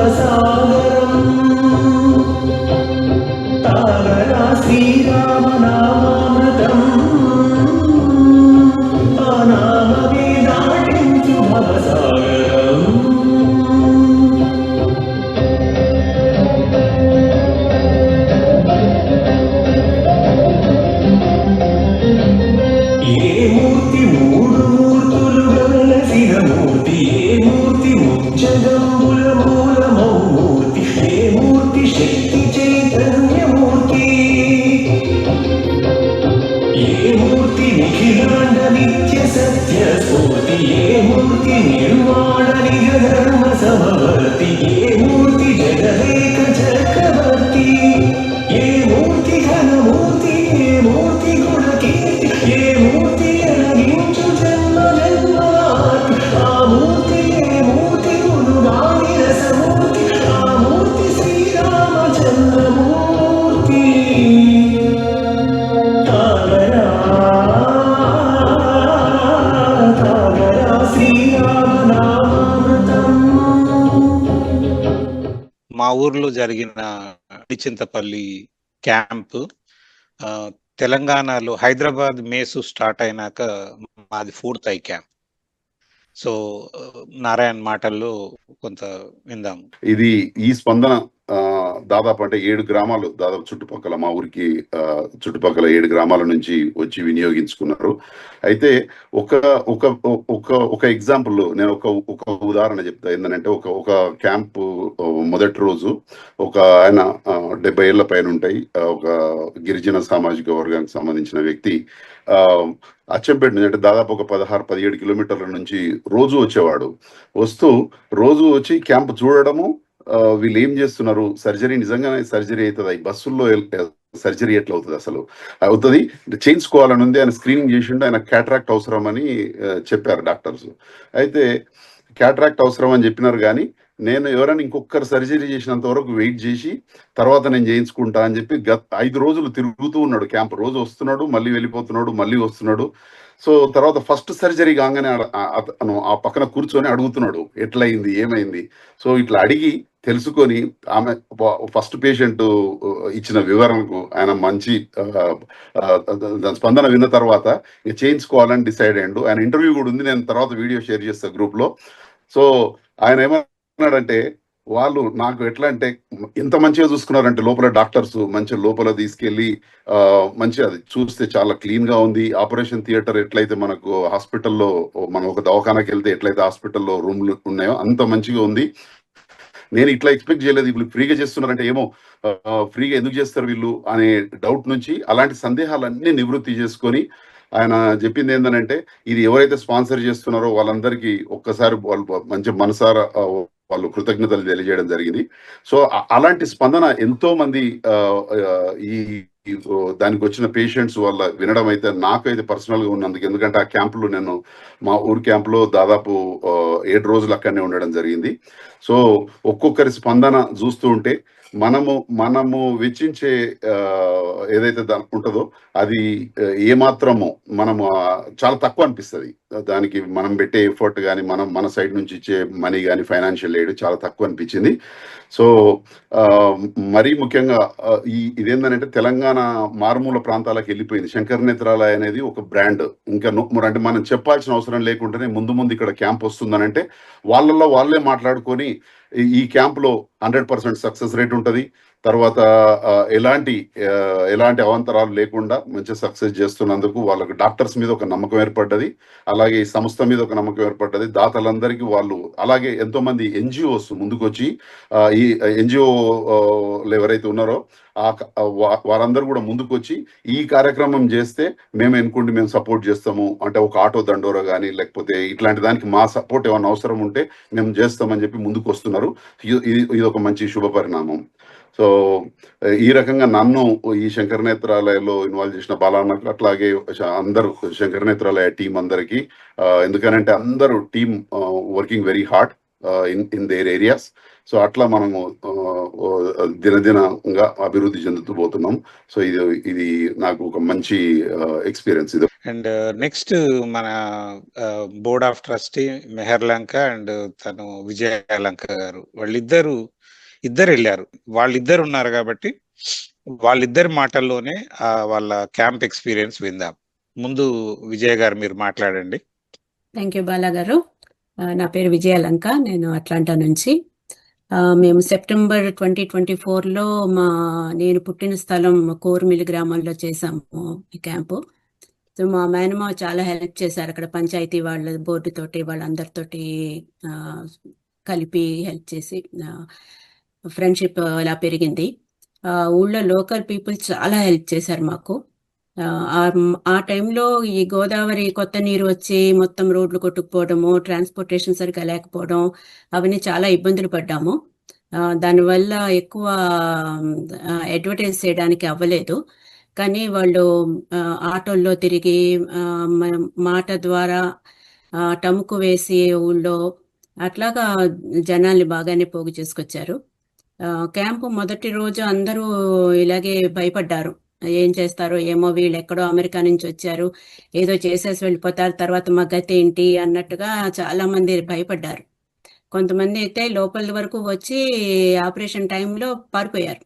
మూర్తి నిఖిలాండ నిత్య సత్య స్ఫూర్తి ఏ మూర్తి నిర్వాణ నిజ ధర్మ సమవర్తి ఏ మూర్తి జగదేక చక్రవర్తి ఏ మూర్తి ఘనమూర్తి ఏ మూర్తి గుణకీర్తి ఏ మూర్తి ఎలగించు జన్మ జన్మార్తి ఆ మూర్తి ఏ మూర్తి గురుగాని రసమూర్తి ఆ మూర్తి శ్రీరామచంద్రమూర్తి తాగరా తాగరా శ్రీరామనామామృతం. మా ఊర్లో జరిగిన చింతపల్లి క్యాంప్ తెలంగాణలో హైదరాబాద్ మేసు స్టార్ట్ అయినాక మాది పూర్తయి క్యాంప్. సో నారాయణ మాటల్లో కొంత విందాము. ఇది ఈ స్పందన దాదాపు అంటే 7 గ్రామాలు దాదాపు చుట్టుపక్కల మా ఊరికి చుట్టుపక్కల 7 గ్రామాల నుంచి వచ్చి వినియోగించుకున్నారు. అయితే ఒక ఒక ఒక ఒక ఎగ్జాంపుల్ నేను ఒక ఉదాహరణ చెప్తా. ఏంటంటే ఒక క్యాంపు మొదటి రోజు ఒక ఆయన 70 ఏళ్ల పైన ఉంటాయి, ఒక గిరిజన సామాజిక వర్గానికి సంబంధించిన వ్యక్తి అచ్చంపేట నుంచి అంటే దాదాపు ఒక 16-17 కిలోమీటర్ల నుంచి రోజు వచ్చేవాడు. రోజు వచ్చి క్యాంప్ చూడడము, వీళ్ళు ఏం చేస్తున్నారు, సర్జరీ నిజంగానే సర్జరీ అవుతుంది, బస్సుల్లో సర్జరీ ఎట్లా అవుతుంది, అసలు అవుతుంది చేయించుకోవాలని ఉంది. ఆయన స్క్రీనింగ్ చేసిండు, ఆయన క్యాటరాక్ట్ అవసరం అని చెప్పారు డాక్టర్స్. అయితే క్యాటరాక్ట్ అవసరం అని చెప్పినారు, కానీ నేను ఎవరైనా ఇంకొకరు సర్జరీ చేసినంత వరకు వెయిట్ చేసి తర్వాత నేను చేయించుకుంటా అని చెప్పి 5 రోజులు తిరుగుతూ ఉన్నాడు క్యాంప్. రోజు వస్తున్నాడు, మళ్ళీ వెళ్ళిపోతున్నాడు, మళ్ళీ వస్తున్నాడు. సో తర్వాత ఫస్ట్ సర్జరీ కాగానే అతను ఆ పక్కన కూర్చొని అడుగుతున్నాడు ఎట్లయింది, ఏమైంది. సో ఇట్లా అడిగి తెలుసుకొని ఆమె ఫస్ట్ పేషెంట్ ఇచ్చిన వివరణకు ఆయన మంచి దాని స్పందన విన్న తర్వాత ఇక చేయించుకోవాలని డిసైడ్ అయ్యాడు. ఆయన ఇంటర్వ్యూ కూడా ఉంది, నేను తర్వాత వీడియో షేర్ చేస్తాను గ్రూప్లో. సో ఆయన ఏమన్నాడంటే, వాళ్ళు నాకు ఎట్లా అంటే ఎంత మంచిగా చూసుకున్నారంటే లోపల డాక్టర్స్ మంచిగా లోపల తీసుకెళ్ళి మంచిగా అది చూస్తే చాలా క్లీన్ గా ఉంది. ఆపరేషన్ థియేటర్ ఎట్లయితే మనకు హాస్పిటల్లో మనం ఒక దవాఖానకి వెళ్తే ఎట్లయితే హాస్పిటల్లో రూమ్లు ఉన్నాయో అంత మంచిగా ఉంది. నేను ఇట్లా ఎక్స్పెక్ట్ చేయలేదు, వీళ్ళు ఫ్రీగా చేస్తున్నారంటే ఏమో ఫ్రీగా ఎందుకు చేస్తారు వీళ్ళు అనే డౌట్ నుంచి అలాంటి సందేహాలన్నీ నివృత్తి చేసుకొని ఆయన చెప్పింది ఏంటంటే, ఇది ఎవరైతే స్పాన్సర్ చేస్తున్నారో వాళ్ళందరికీ ఒక్కసారి వాళ్ళు మంచి మనసారా వాళ్ళు కృతజ్ఞతలు తెలియజేయడం జరిగింది. సో అలాంటి స్పందన ఎంతో మంది ఈ దానికి వచ్చిన పేషెంట్స్ వల్ల వినడం అయితే నాకైతే పర్సనల్గా ఉన్నందుకు, ఎందుకంటే ఆ క్యాంపులో నేను మా ఊరు క్యాంపులో దాదాపు 7 రోజులు అక్కడనే ఉండడం జరిగింది. సో ఒక్కొక్కరి స్పందన చూస్తూ ఉంటే మనము వెచ్చించే ఏదైతే ఉంటుందో అది ఏమాత్రము మనము చాలా తక్కువ అనిపిస్తుంది. దానికి మనం పెట్టే ఎఫర్ట్ కానీ మన సైడ్ నుంచి ఇచ్చే మనీ కానీ ఫైనాన్షియల్ ఎయిడ్ చాలా తక్కువ అనిపించింది. సో మరీ ముఖ్యంగా ఇదేంటంటే తెలంగాణ మారుమూల ప్రాంతాలకు వెళ్ళిపోయింది. శంకర్ నేత్రాలయ అనేది ఒక బ్రాండ్. ఇంకా అంటే మనం చెప్పాల్సిన అవసరం లేకుండానే ముందు ఇక్కడ క్యాంప్ వస్తుందనంటే వాళ్ళల్లో వాళ్ళే మాట్లాడుకొని ఈ క్యాంప్లో 100% సక్సెస్ రేట్ ఉంటుంది. తర్వాత ఎలాంటి అవాంతరాలు లేకుండా మంచి సక్సెస్ చేస్తున్నందుకు వాళ్ళకు డాక్టర్స్ మీద ఒక నమ్మకం ఏర్పడ్డది, అలాగే ఈ సంస్థ మీద ఒక నమ్మకం ఏర్పడ్డది. దాతలందరికీ వాళ్ళు అలాగే ఎంతో మంది ఎన్జిఓస్ ముందుకొచ్చి ఈ ఎన్జిఓలు ఎవరైతే ఉన్నారో వారందరూ కూడా ముందుకొచ్చి ఈ కార్యక్రమం చేస్తే మేము సపోర్ట్ చేస్తాము అంటే ఒక ఆటో దండోరా కానీ లేకపోతే ఇట్లాంటి దానికి మా సపోర్ట్ ఏమైనా అవసరం ఉంటే మేము చేస్తామని చెప్పి ముందుకు వస్తున్నారు. ఇది ఒక మంచి శుభ పరిణామం. సో ఈ రకంగా నన్ను ఈ శంకర్ నేత్రాలయలో ఇన్వాల్వ్ చేసిన బాలన్నకు, అట్లాగే అందరూ శంకర్ నేత్రాలయ టీం అందరికీ, ఎందుకనంటే అందరూ team working very hard in there areas. So అట్లా మనము దినదినంగా అభివృద్ధి చెందుతూ పోతున్నాం. సో ఇది నాకు ఒక మంచి ఎక్స్పీరియన్స్ ఇది. అండ్ నెక్స్ట్ మన board of trustee Meher Lanka and తను విజయ లంక గారు వాళ్ళిద్దరు వెళ్ళారు. వాళ్ళిద్దరు ఉన్నారు కాబట్టి వాళ్ళిద్దరి మాటల్లోనే వాళ్ళ క్యాంప్ ఎక్స్పీరియన్స్ విందాం. ముందు విజయ గారు మీరు మాట్లాడండి. థ్యాంక్ యూ బాలా గారు. నా పేరు విజయ లంక, నేను అట్లాంటా నుంచి. మేము సెప్టెంబర్ 2024లో నేను పుట్టిన స్థలం కోర్మిల్లి గ్రామంలో చేసాము ఈ క్యాంపు. సో మా మేనమామ చాలా హెల్ప్ చేశారు అక్కడ, పంచాయతీ వాళ్ళ బోర్డు తోటి వాళ్ళందరితోటి కలిపి హెల్ప్ చేసి ఫ్రెండ్షిప్ అలా పెరిగింది. ఊళ్ళో లోకల్ పీపుల్ చాలా హెల్ప్ చేశారు మాకు. ఆ టైంలో ఈ గోదావరి కొత్త నీరు వచ్చి మొత్తం రోడ్లు కొట్టుకుపోవడము, ట్రాన్స్పోర్టేషన్ సరిగ్గా లేకపోవడం, అవన్నీ చాలా ఇబ్బందులు పడ్డాము. దానివల్ల ఎక్కువ అడ్వర్టైజ్ చేయడానికి అవ్వలేదు. కానీ వాళ్ళు ఆటోల్లో తిరిగి మాట ద్వారా టముకు వేసి ఊళ్ళో అట్లాగా జనాల్ని బాగానే పోగు చేసుకొచ్చారు. క్యాంపు మొదటి రోజు అందరూ ఇలాగే భయపడ్డారు. ఏం చేస్తారో ఏమో, వీళ్ళు ఎక్కడో అమెరికా నుంచి వచ్చారు, ఏదో చేసేసి వెళ్ళిపోతారు, తర్వాత మా గతి ఏంటి అన్నట్టుగా చాలా మంది భయపడ్డారు. కొంతమంది అయితే లోపల వరకు వచ్చి ఆపరేషన్ టైంలో పారిపోయారు.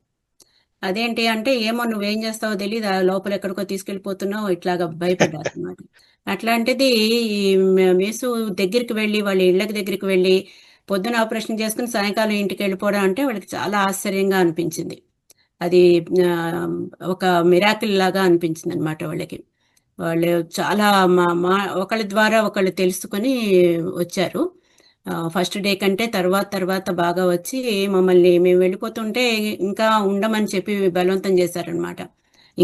అదేంటి అంటే, ఏమో నువ్వేం చేస్తావో తెలియదు, లోపల ఎక్కడికో తీసుకెళ్ళిపోతున్నావు, ఇట్లాగా భయపడ్డారు అన్నమాట. అట్లాంటిది ఈ మేసు దగ్గరికి వెళ్ళి వాళ్ళ ఇళ్ళకి దగ్గరికి వెళ్ళి పొద్దున ఆపరేషన్ చేసుకుని సాయంకాలం ఇంటికి వెళ్ళిపోవడం అంటే వాళ్ళకి చాలా ఆశ్చర్యంగా అనిపించింది. అది ఒక మిరాకిల్ లాగా అనిపించింది అనమాట వాళ్ళకి. వాళ్ళు చాలా ఒకళ్ళ ద్వారా ఒకళ్ళు తెలుసుకొని వచ్చారు. ఫస్ట్ డే కంటే తర్వాత బాగా వచ్చి మమ్మల్ని మేము వెళ్ళిపోతుంటే ఇంకా ఉండమని చెప్పి బలవంతం చేశారనమాట.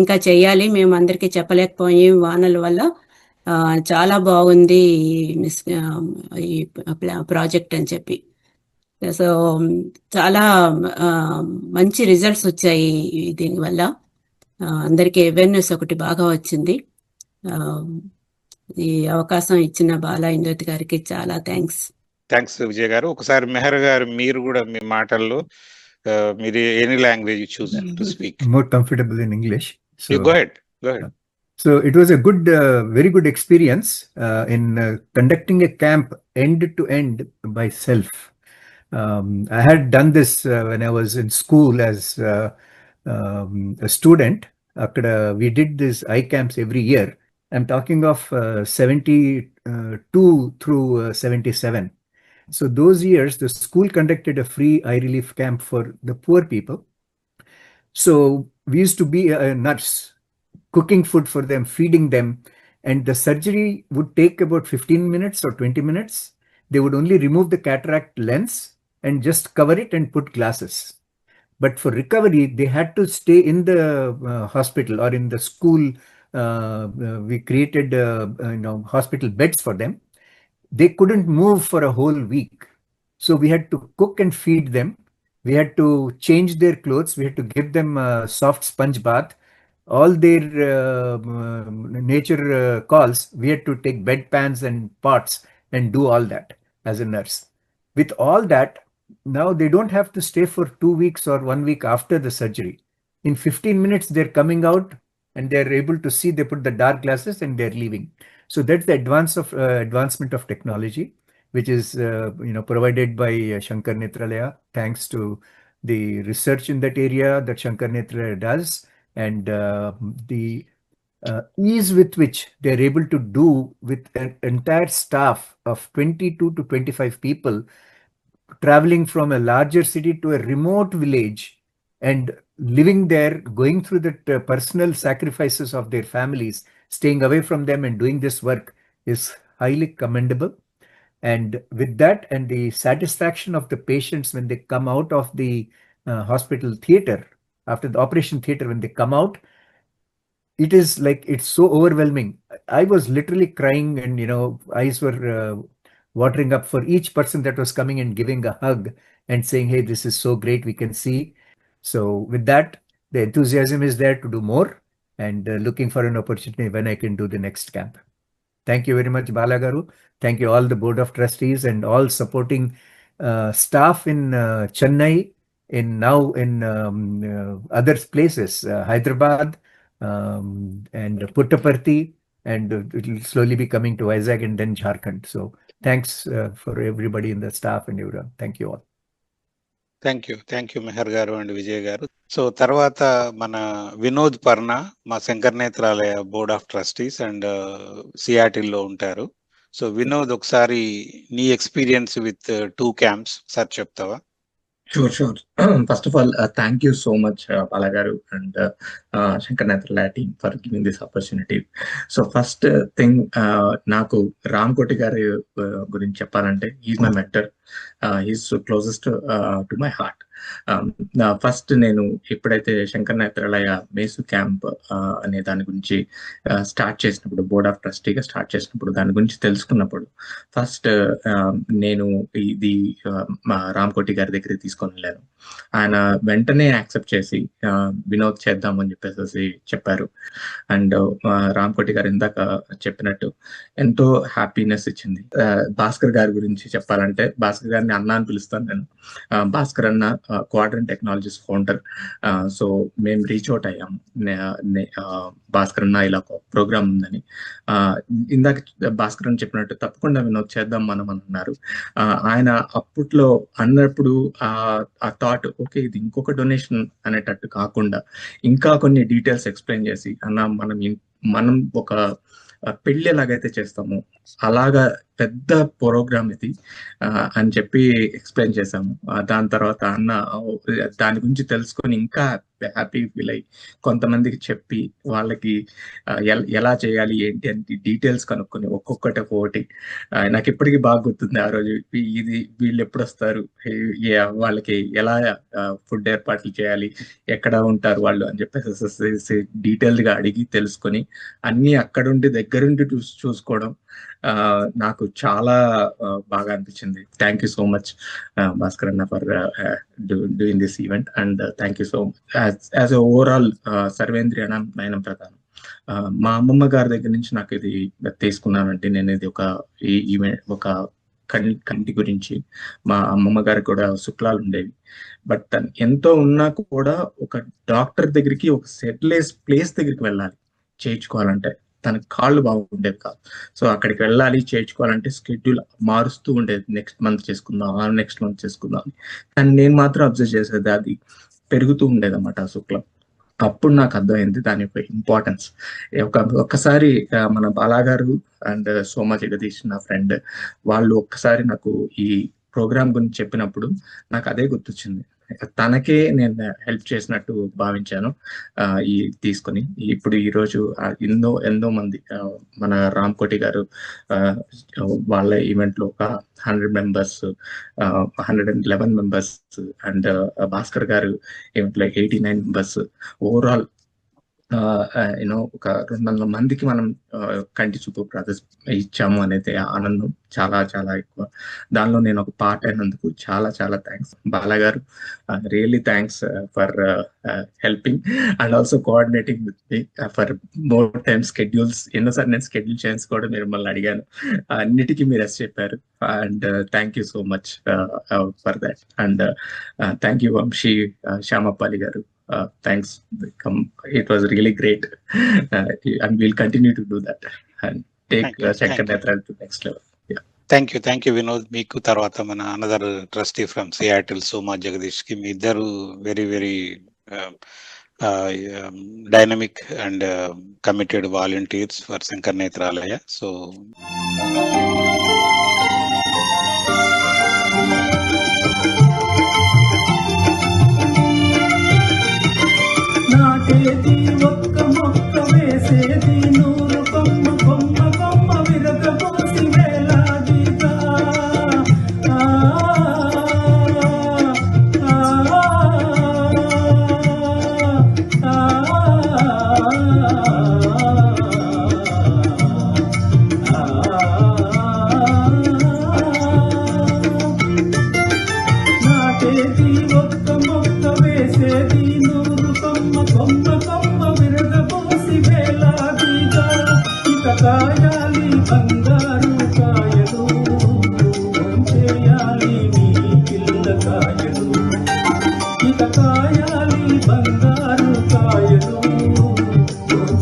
ఇంకా చెయ్యాలి, మేము అందరికీ చెప్పలేకపోయి వానల వల్ల. చాలా బాగుంది ఈ ప్రాజెక్ట్ అని చెప్పి. సో చాలా మంచి రిజల్ట్స్ వచ్చాయి దీనివల్ల. అందరికీ అవేర్నెస్ ఒకటి బాగా వచ్చింది. ఈ అవకాశం ఇచ్చిన బాలా ఇందోతి గారికి చాలా థ్యాంక్స్ విజయ్ గారు. ఒకసారి మెహర్ గారు, మీరు కూడా మీ మాటల్లో మీరు any language choose to speak. More comfortable in English. Go ahead. So it was a good, very good experience in conducting a camp end to end by self. I had done this when I was in school as a student. We did these eye camps every year. I'm talking of 72 through 77. So those years, the school conducted a free eye relief camp for the poor people. So we used to be a nurse, cooking food for them, feeding them, and the surgery would take about 15 minutes or 20 minutes. They would only remove the cataract lens and just cover it and put glasses. But for recovery, they had to stay in the hospital or in the school. We created hospital beds for them. They couldn't move for a whole week. So we had to cook and feed them. We had to change their clothes. We had to give them a soft sponge bath. All their nature calls, we had to take bedpans and pots and do all that as a nurse. With all that, now they don't have to stay for 2 weeks or 1 week after the surgery. In 15 minutes, they're coming out and they're able to see. They put the dark glasses and they're leaving. So that's the advancement of technology, which is provided by Shankar Netralaya, thanks to the research in that area that Shankar Netralaya does, and the ease with which they're able to do with an entire staff of 22 to 25 people, traveling from a larger city to a remote village and living there, going through the personal sacrifices of their families, staying away from them and doing this work is highly commendable. And with that and the satisfaction of the patients when they come out of the hospital theater, after the operation theater, when they come out, it is like, it's so overwhelming. I was literally crying and, eyes were watering up for each person that was coming and giving a hug and saying, hey, this is so great, we can see. So with that, the enthusiasm is there to do more, and looking for an opportunity when I can do the next camp. Thank you very much, Bala Garu. Thank you all the Board of Trustees and all supporting staff in Chennai, in other places, Hyderabad and Puttaparthi, and it will slowly be coming to Vizag and then Jharkhand. So thanks for everybody in the staff and everyone. Thank you all. Thank you Meher garu and Vijay గారు. సో తర్వాత మన వినోద్ పర్ణ, మా Shankar Nethralaya board of trustees and సియాటిల్లో ఉంటారు. సో వినోద్, ఒకసారి నీ ఎక్స్పీరియన్స్ విత్ 2 camps సార్ చెప్తావా? Sure. First of all, thank you so much, Balagaru and Shankar Netralaya team for giving this opportunity. So first thing, Naku Ram Koti garu gurinchi cheppalante, he's my mentor. He's closest to my heart. First నేను ఎప్పుడైతే శంకర నేత్రాలయ మేసు క్యాంప్ అనే దాని గురించి స్టార్ట్ చేసినప్పుడు, బోర్డ్ ఆఫ్ ట్రస్టీగా స్టార్ట్ చేసినప్పుడు, దాని గురించి తెలుసుకున్నప్పుడు ఫస్ట్ నేను ఇది మా రామ్కోటి గారి దగ్గరికి తీసుకొని వెళ్ళాను. ఆయన వెంటనే యాక్సెప్ట్ చేసి వినోద్ చేద్దామని చెప్పేసి చెప్పారు. అండ్ రామ్కోటి గారు ఇందాక చెప్పినట్టు ఎంతో హ్యాపీనెస్ ఇచ్చింది. భాస్కర్ గారి గురించి చెప్పాలంటే, భాస్కర్ గారిని అన్న అని పిలుస్తాను నేను. భాస్కర్ అన్న క్వాడ్రంట్ టెక్నాలజీస్ ఫౌండర్. సో మేము రీచ్ అవుట్ అయ్యాం, భాస్కర్ అన్న ఇలా ఒక ప్రోగ్రామ్ ఉందని. ఇందాక భాస్కర్ అని చెప్పినట్టు తప్పకుండా వినోద్ చేద్దాం మనం అన్నారు. ఆయన అప్పట్లో అన్నప్పుడు ఆ థాట్, ఓకే ఇది ఇంకొక డొనేషన్ అనేటట్టు కాకుండా ఇంకా కొన్ని డీటెయిల్స్ ఎక్స్ప్లెయిన్ చేసి, అన్న మనం ఒక పెళ్లి ఎలాగైతే చేస్తామో అలాగా పెద్ద ప్రోగ్రామ్ ఇది అని చెప్పి ఎక్స్ప్లెయిన్ చేశాము. దాని తర్వాత అన్న దాని గురించి తెలుసుకొని ఇంకా హ్యాపీ ఫీల్ అయ్యి కొంతమందికి చెప్పి వాళ్ళకి ఎలా చేయాలి ఏంటి అని డీటెయిల్స్ కనుక్కొని ఒక్కొక్కటి నాకు ఇప్పటికీ బాగా గుర్తుంది. ఆ రోజు ఇది వీళ్ళు ఎప్పుడు వస్తారు, వాళ్ళకి ఎలా ఫుడ్ ఏర్పాట్లు చేయాలి, ఎక్కడ ఉంటారు వాళ్ళు అని చెప్పేసి డీటెయిల్ గా అడిగి తెలుసుకొని అన్ని అక్కడుండి దగ్గరుండి చూసుకోవడం నాకు చాలా బాగా అనిపించింది. Thank you so much Bhaskar అన్న for doing this event. And thank you so much as overall సర్వేంద్రియ నయనం ప్రధానం. మా అమ్మమ్మ గారి దగ్గర నుంచి నాకు ఇది తీసుకున్నానంటే, నేను ఇది ఒక ఈవెంట్, ఒక కంటి గురించి. మా అమ్మమ్మ గారికి కూడా శుక్లాలు ఉండేవి, బట్ తను ఎంతో ఉన్నా కూడా ఒక డాక్టర్ దగ్గరికి, ఒక సెటిలైజ్ ప్లేస్ దగ్గరికి వెళ్ళాలి చేయించుకోవాలంటే. తన కాళ్ళు బాగుండేవి కాదు. సో అక్కడికి వెళ్ళాలి చేయించుకోవాలంటే స్కెడ్యూల్ మారుస్తూ ఉండేది, నెక్స్ట్ మంత్ చేసుకుందాం అని. కానీ నేను మాత్రం అబ్జర్వ్ చేసేది అది పెరుగుతూ ఉండేది అన్నమాట ఆ శుక్లం. అప్పుడు నాకు అర్థమైంది దాని యొక్క ఇంపార్టెన్స్. ఒక్కసారి మన బాలాగారు అండ్ సోమ జగదీష్ నా ఫ్రెండ్, వాళ్ళు ఒక్కసారి నాకు ఈ ప్రోగ్రామ్ గురించి చెప్పినప్పుడు నాకు అదే గుర్తొచ్చింది. తనకే నేను హెల్ప్ చేసినట్టు భావించాను ఈ తీసుకొని. ఇప్పుడు ఈరోజు ఎంతో మంది, మన రామ్కోటి గారు వాళ్ళ ఈవెంట్ లో ఒక 100 members, 111 members, అండ్ భాస్కర్ గారు ఈవెంట్ లో 89 members. ఓవరాల్ ఒక 200 మందికి మనం కంటి చూపు ఇచ్చాము అనేది ఆనందం చాలా చాలా ఎక్కువ. దానిలో నేను ఒక పార్ట్ అయినందుకు చాలా చాలా థ్యాంక్స్ బాలా గారు. Really thanks for helping and also coordinating with me for more time schedules. ఎన్నోసార్లు నేను స్కెడ్యూల్ చేసుకోవడం మిమ్మల్ని అడిగాను, అన్నిటికీ మీరు ఎస్ చెప్పారు. And thank you so much for that. And thank you Vamsi Shyamapalli గారు. Thanks. It was really great, and we'll continue to do that and take Shankar Nethralaya to next level. Yeah. Thank you Vinod. Meeku tarvata mana another trustee from Seattle, Soma Jagadish ki మీ ఇద్దరు very dynamic and committed volunteers for Shankar Nethralaya. So నాటేది ఒక్క మొక్క వేసేది 100 కొమ్మ విరగబోసి వేలాదిగా. నాటేది ఒక్క మొక్క వేసేది 100 కొమ్మ విరగబోసి వేలాదిగా. ఇక కాయాలి బంగారు కాయలు, చేయాలి నీ పిల్ల కాయలు. ఇక కాయాలి బంగారు కాయలు,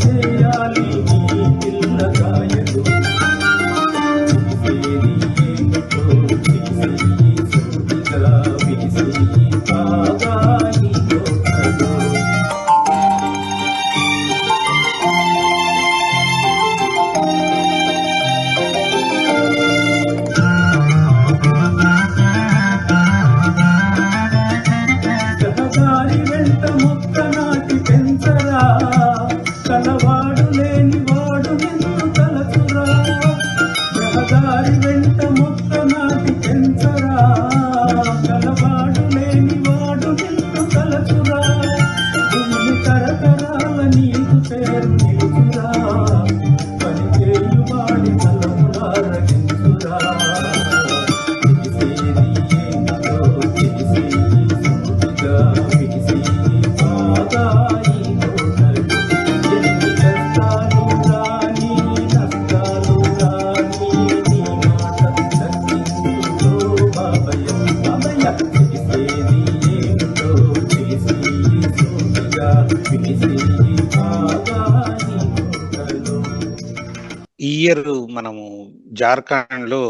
చేయాలి నీ పిల్ల కాయలు. చేసేది ఏమిటో చేసేయి సూటిగా వేసేయి బాగా నీ తోటలో. ఈ ఇయర్ మనము జార్ఖండ్లో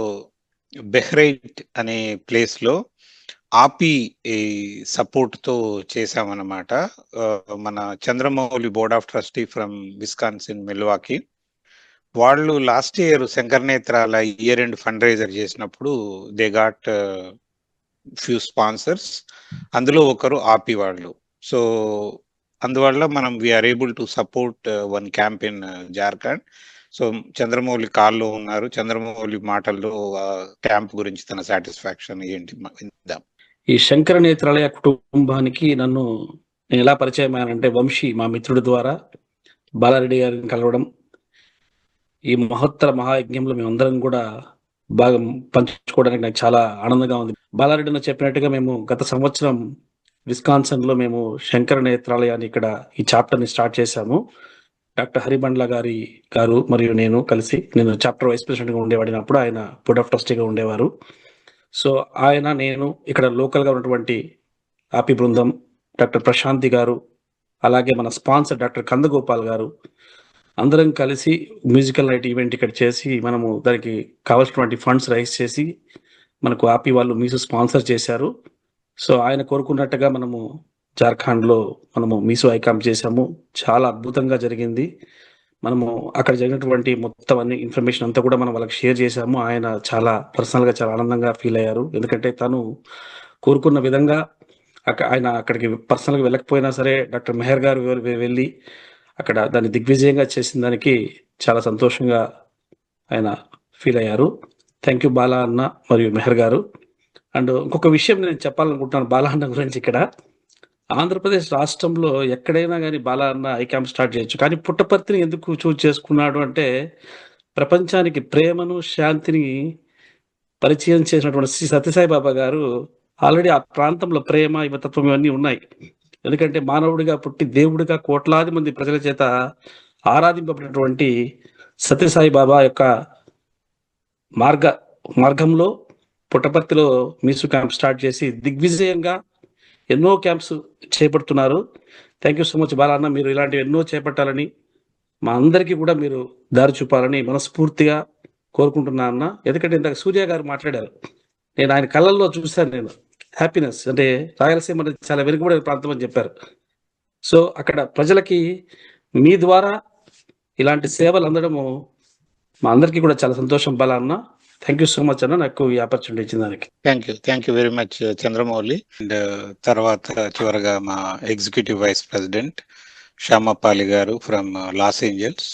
బెహ్రైట్ అనే ప్లేస్లో ఆపి సపోర్ట్తో చేశామన్నమాట. మన Chandramouli board of trustee from Wisconsin Milwaukee వాళ్ళు లాస్ట్ ఇయర్ శంకర నేత్రాల ఇయర్ ఎండ్ ఫండ్ రైజర్ చేసినప్పుడు దే గాట్ ఫ్యూ స్పాన్సర్స్, అందులో ఒకరు ఆపి వాళ్ళు. సో అందువల్ల మనం we are able to support one camp in Jharkhand. So Chandramouli కాల్లో ఉన్నారు, చంద్రమౌళి మాటల్లో క్యాంప్ గురించి తన సాటిస్ఫాక్షన్ ఏంటి విందాం. ఈ శంకర నేత్రాలయ కుటుంబానికి నేను ఎలా పరిచయం అయ్యానంటే, వంశీ మా మిత్రుడి ద్వారా బాలారెడ్డి గారిని కలవడం, ఈ మహత్తర మహాయజ్ఞంలో మేమందరం కూడా బాగా పంచుకోవడానికి నాకు చాలా ఆనందంగా ఉంది. బాలారెడ్డి చెప్పినట్టుగా మేము గత సంవత్సరం విస్కాన్సన్ లో మేము శంకర నేత్రాలయాన్ని ఇక్కడ ఈ చాప్టర్ ని స్టార్ట్ చేశాము. డాక్టర్ హరిబండ్ల గారు మరియు నేను కలిసి, నేను చాప్టర్ వైస్ ప్రెసిడెంట్ గా ఉండేవాడినప్పుడు ఆయన బోర్డ్ ఆఫ్ ట్రస్టీగా ఉండేవారు. సో నేను ఇక్కడ లోకల్ గా ఉన్నటువంటి ఆపి బృందం, డాక్టర్ ప్రశాంతి గారు, అలాగే మన స్పాన్సర్ డాక్టర్ కందగోపాల్ గారు, అందరం కలిసి మ్యూజికల్ నైట్ ఈవెంట్ ఇక్కడ చేసి మనము దానికి కావాల్సినటువంటి ఫండ్స్ రైజ్ చేసి మనకు ఆపి వాళ్ళు మీసు స్పాన్సర్ చేశారు. సో ఆయన కోరుకున్నట్టుగా మనము జార్ఖండ్లో మనము మీసు ఐకామ్ చేశాము. చాలా అద్భుతంగా జరిగింది. మనము అక్కడ జరిగినటువంటి మొత్తం అన్ని ఇన్ఫర్మేషన్ అంతా కూడా మనం వాళ్ళకి షేర్ చేశాము. ఆయన చాలా పర్సనల్గా చాలా ఆనందంగా ఫీల్ అయ్యారు. ఎందుకంటే తను కోరుకున్న విధంగా ఆయన అక్కడికి పర్సనల్గా వెళ్ళకపోయినా సరే డాక్టర్ మెహర్ గారు వెళ్ళి అక్కడ దాన్ని దిగ్విజయంగా చేసిన దానికి చాలా సంతోషంగా ఆయన ఫీల్ అయ్యారు. థ్యాంక్ యూ బాలా అన్న మరియు మెహర్ గారు. అండ్ ఇంకొక విషయం నేను చెప్పాలనుకుంటున్నాను బాలా అన్న గురించి. ఇక్కడ ఆంధ్రప్రదేశ్ రాష్ట్రంలో ఎక్కడైనా కానీ బాలా అన్న ఐ క్యాంప్ స్టార్ట్ చేయొచ్చు, కానీ పుట్టపర్తిని ఎందుకు చూజ్ చేసుకున్నాడు అంటే, ప్రపంచానికి ప్రేమను శాంతిని పరిచయం చేసినటువంటి శ్రీ సత్యసాయి బాబా గారు ఆల్రెడీ ఆ ప్రాంతంలో ప్రేమ యువతత్వం ఇవన్నీ ఉన్నాయి. ఎందుకంటే మానవుడిగా పుట్టి దేవుడిగా కోట్లాది మంది ప్రజల చేత ఆరాధింపబడినటువంటి సత్యసాయి బాబా యొక్క మార్గంలో పుట్టపర్తిలో మీసు క్యాంప్ స్టార్ట్ చేసి దిగ్విజయంగా ఎన్నో క్యాంప్స్ చేపడుతున్నారు. Thank you so much Bala అన్న. మీరు ఇలాంటివి ఎన్నో చేపట్టాలని, మా అందరికీ కూడా మీరు దారి చూపాలని మనస్ఫూర్తిగా కోరుకుంటున్నా అన్న. ఎందుకంటే ఇందాక సూర్య గారు మాట్లాడారు, నేను ఆయన కళ్ళల్లో చూశాను. నేను హ్యాపీనెస్ అంటే రాయలసీమ అనేది చాలా వెనుకబడిన ప్రాంతం అని చెప్పారు. సో అక్కడ ప్రజలకి మీ ద్వారా ఇలాంటి సేవలు అందడము మా అందరికీ కూడా చాలా సంతోషం బాలా అన్న. థ్యాంక్ యూ సో మచ్ అన్న, నాకు ఈ ఆపర్చునిటీ ఇచ్చిన దానికి. Thank you very much Chandramouli. And తర్వాత చివరగా మా ఎగ్జిక్యూటివ్ వైస్ ప్రెసిడెంట్ శ్యామపాలి గారు ఫ్రమ్ లాస్ ఏంజల్స్.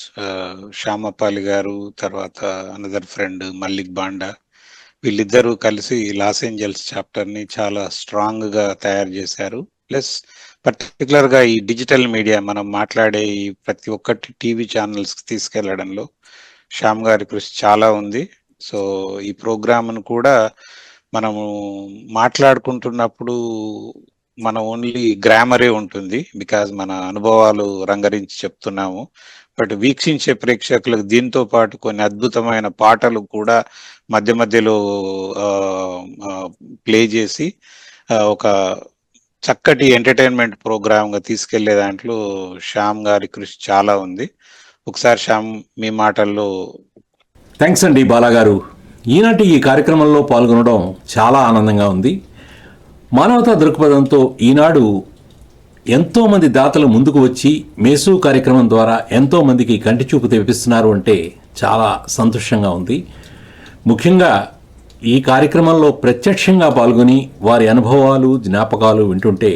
శ్యామపాలి గారు, తర్వాత అనదర్ ఫ్రెండ్ మల్లిక్ బాండా, వీళ్ళిద్దరూ కలిసి లాస్ ఏంజల్స్ చాప్టర్ ని చాలా స్ట్రాంగ్ గా తయారు చేశారు. ప్లస్ పర్టికులర్ గా ఈ డిజిటల్ మీడియా మనం మాట్లాడే ఈ ప్రతి ఒక్కటి టీవీ ఛానల్స్ కి తీసుకెళ్లడంలో శ్యామ్ గారి కృషి చాలా ఉంది. సో ఈ ప్రోగ్రామ్ను కూడా మనము మాట్లాడుకుంటున్నప్పుడు మన ఓన్లీ గ్రామరే ఉంటుంది, బికాజ్ మన అనుభవాలు రంగరించి చెప్తున్నాము. బట్ వీక్షించే ప్రేక్షకులకు దీంతో పాటు కొన్ని అద్భుతమైన పాటలు కూడా మధ్య మధ్యలో ప్లే చేసి ఒక చక్కటి ఎంటర్టైన్మెంట్ ప్రోగ్రామ్ గా తీసుకెళ్లే దాంట్లో శ్యామ్ గారి కృషి చాలా ఉంది. ఒకసారి శ్యామ్ మీ మాటల్లో. థ్యాంక్స్ అండి బాలా గారు. ఈనాటి ఈ కార్యక్రమంలో పాల్గొనడం చాలా ఆనందంగా ఉంది. మానవతా దృక్పథంతో ఈనాడు ఎంతోమంది దాతలు ముందుకు వచ్చి మేసు కార్యక్రమం ద్వారా ఎంతోమందికి కంటి చూపు తెప్పిస్తున్నారు అంటే చాలా సంతోషంగా ఉంది. ముఖ్యంగా ఈ కార్యక్రమంలో ప్రత్యక్షంగా పాల్గొని వారి అనుభవాలు జ్ఞాపకాలు వింటుంటే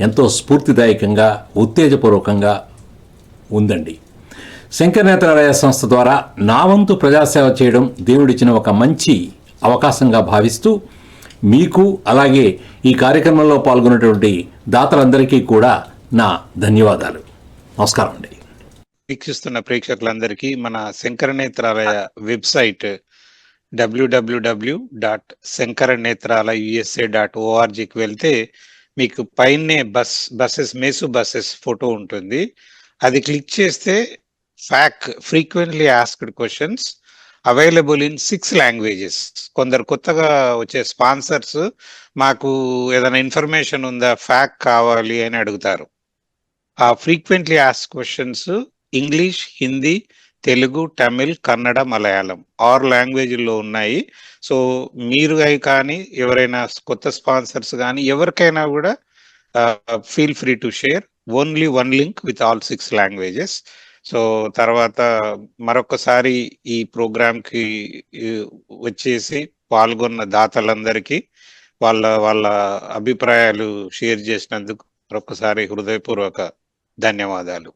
ఎంతో స్ఫూర్తిదాయకంగా ఉత్తేజపూర్వకంగా ఉందండి. శంకర నేత్రాలయ సంస్థ ద్వారా నా వంతు ప్రజాసేవ చేయడం దేవుడిచ్చిన ఒక మంచి అవకాశంగా భావిస్తూ మీకు అలాగే ఈ కార్యక్రమంలో పాల్గొన్నటువంటి దాతలందరికీ కూడా నా ధన్యవాదాలు. నమస్కారం అండి. వీక్షిస్తున్న ప్రేక్షకులందరికీ మన శంకర నేత్రాలయ వెబ్సైట్ www.shankaranetralaya.usa.org వెళ్తే మీకు పైనే మేసు బస్సెస్ ఫోటో ఉంటుంది. అది క్లిక్ చేస్తే frequently asked questions available in 6 languages. కొందరు కొత్తగా వచ్చే స్పాన్సర్స్ మాకు ఏదైనా ఇన్ఫర్మేషన్ ఉందా, ఫ్యాక్ట్ కావాలి అని అడుగుతారు. ఆ frequently ask questions English, Hindi, Telugu, Tamil, Kannada, Malayalam 6 లాంగ్వేజ్ల్లో ఉన్నాయి. సో మీరు కానీ ఎవరైనా కొత్త స్పాన్సర్స్ కానీ ఎవరికైనా కూడా feel free to share only 1 link with all 6 languages. So తర్వాత మరొకసారి ఈ ప్రోగ్రామ్కి వచ్చేసి పాల్గొన్న దాతలందరికీ వాళ్ళ అభిప్రాయాలు షేర్ చేసినందుకు మరొకసారి హృదయపూర్వక ధన్యవాదాలు.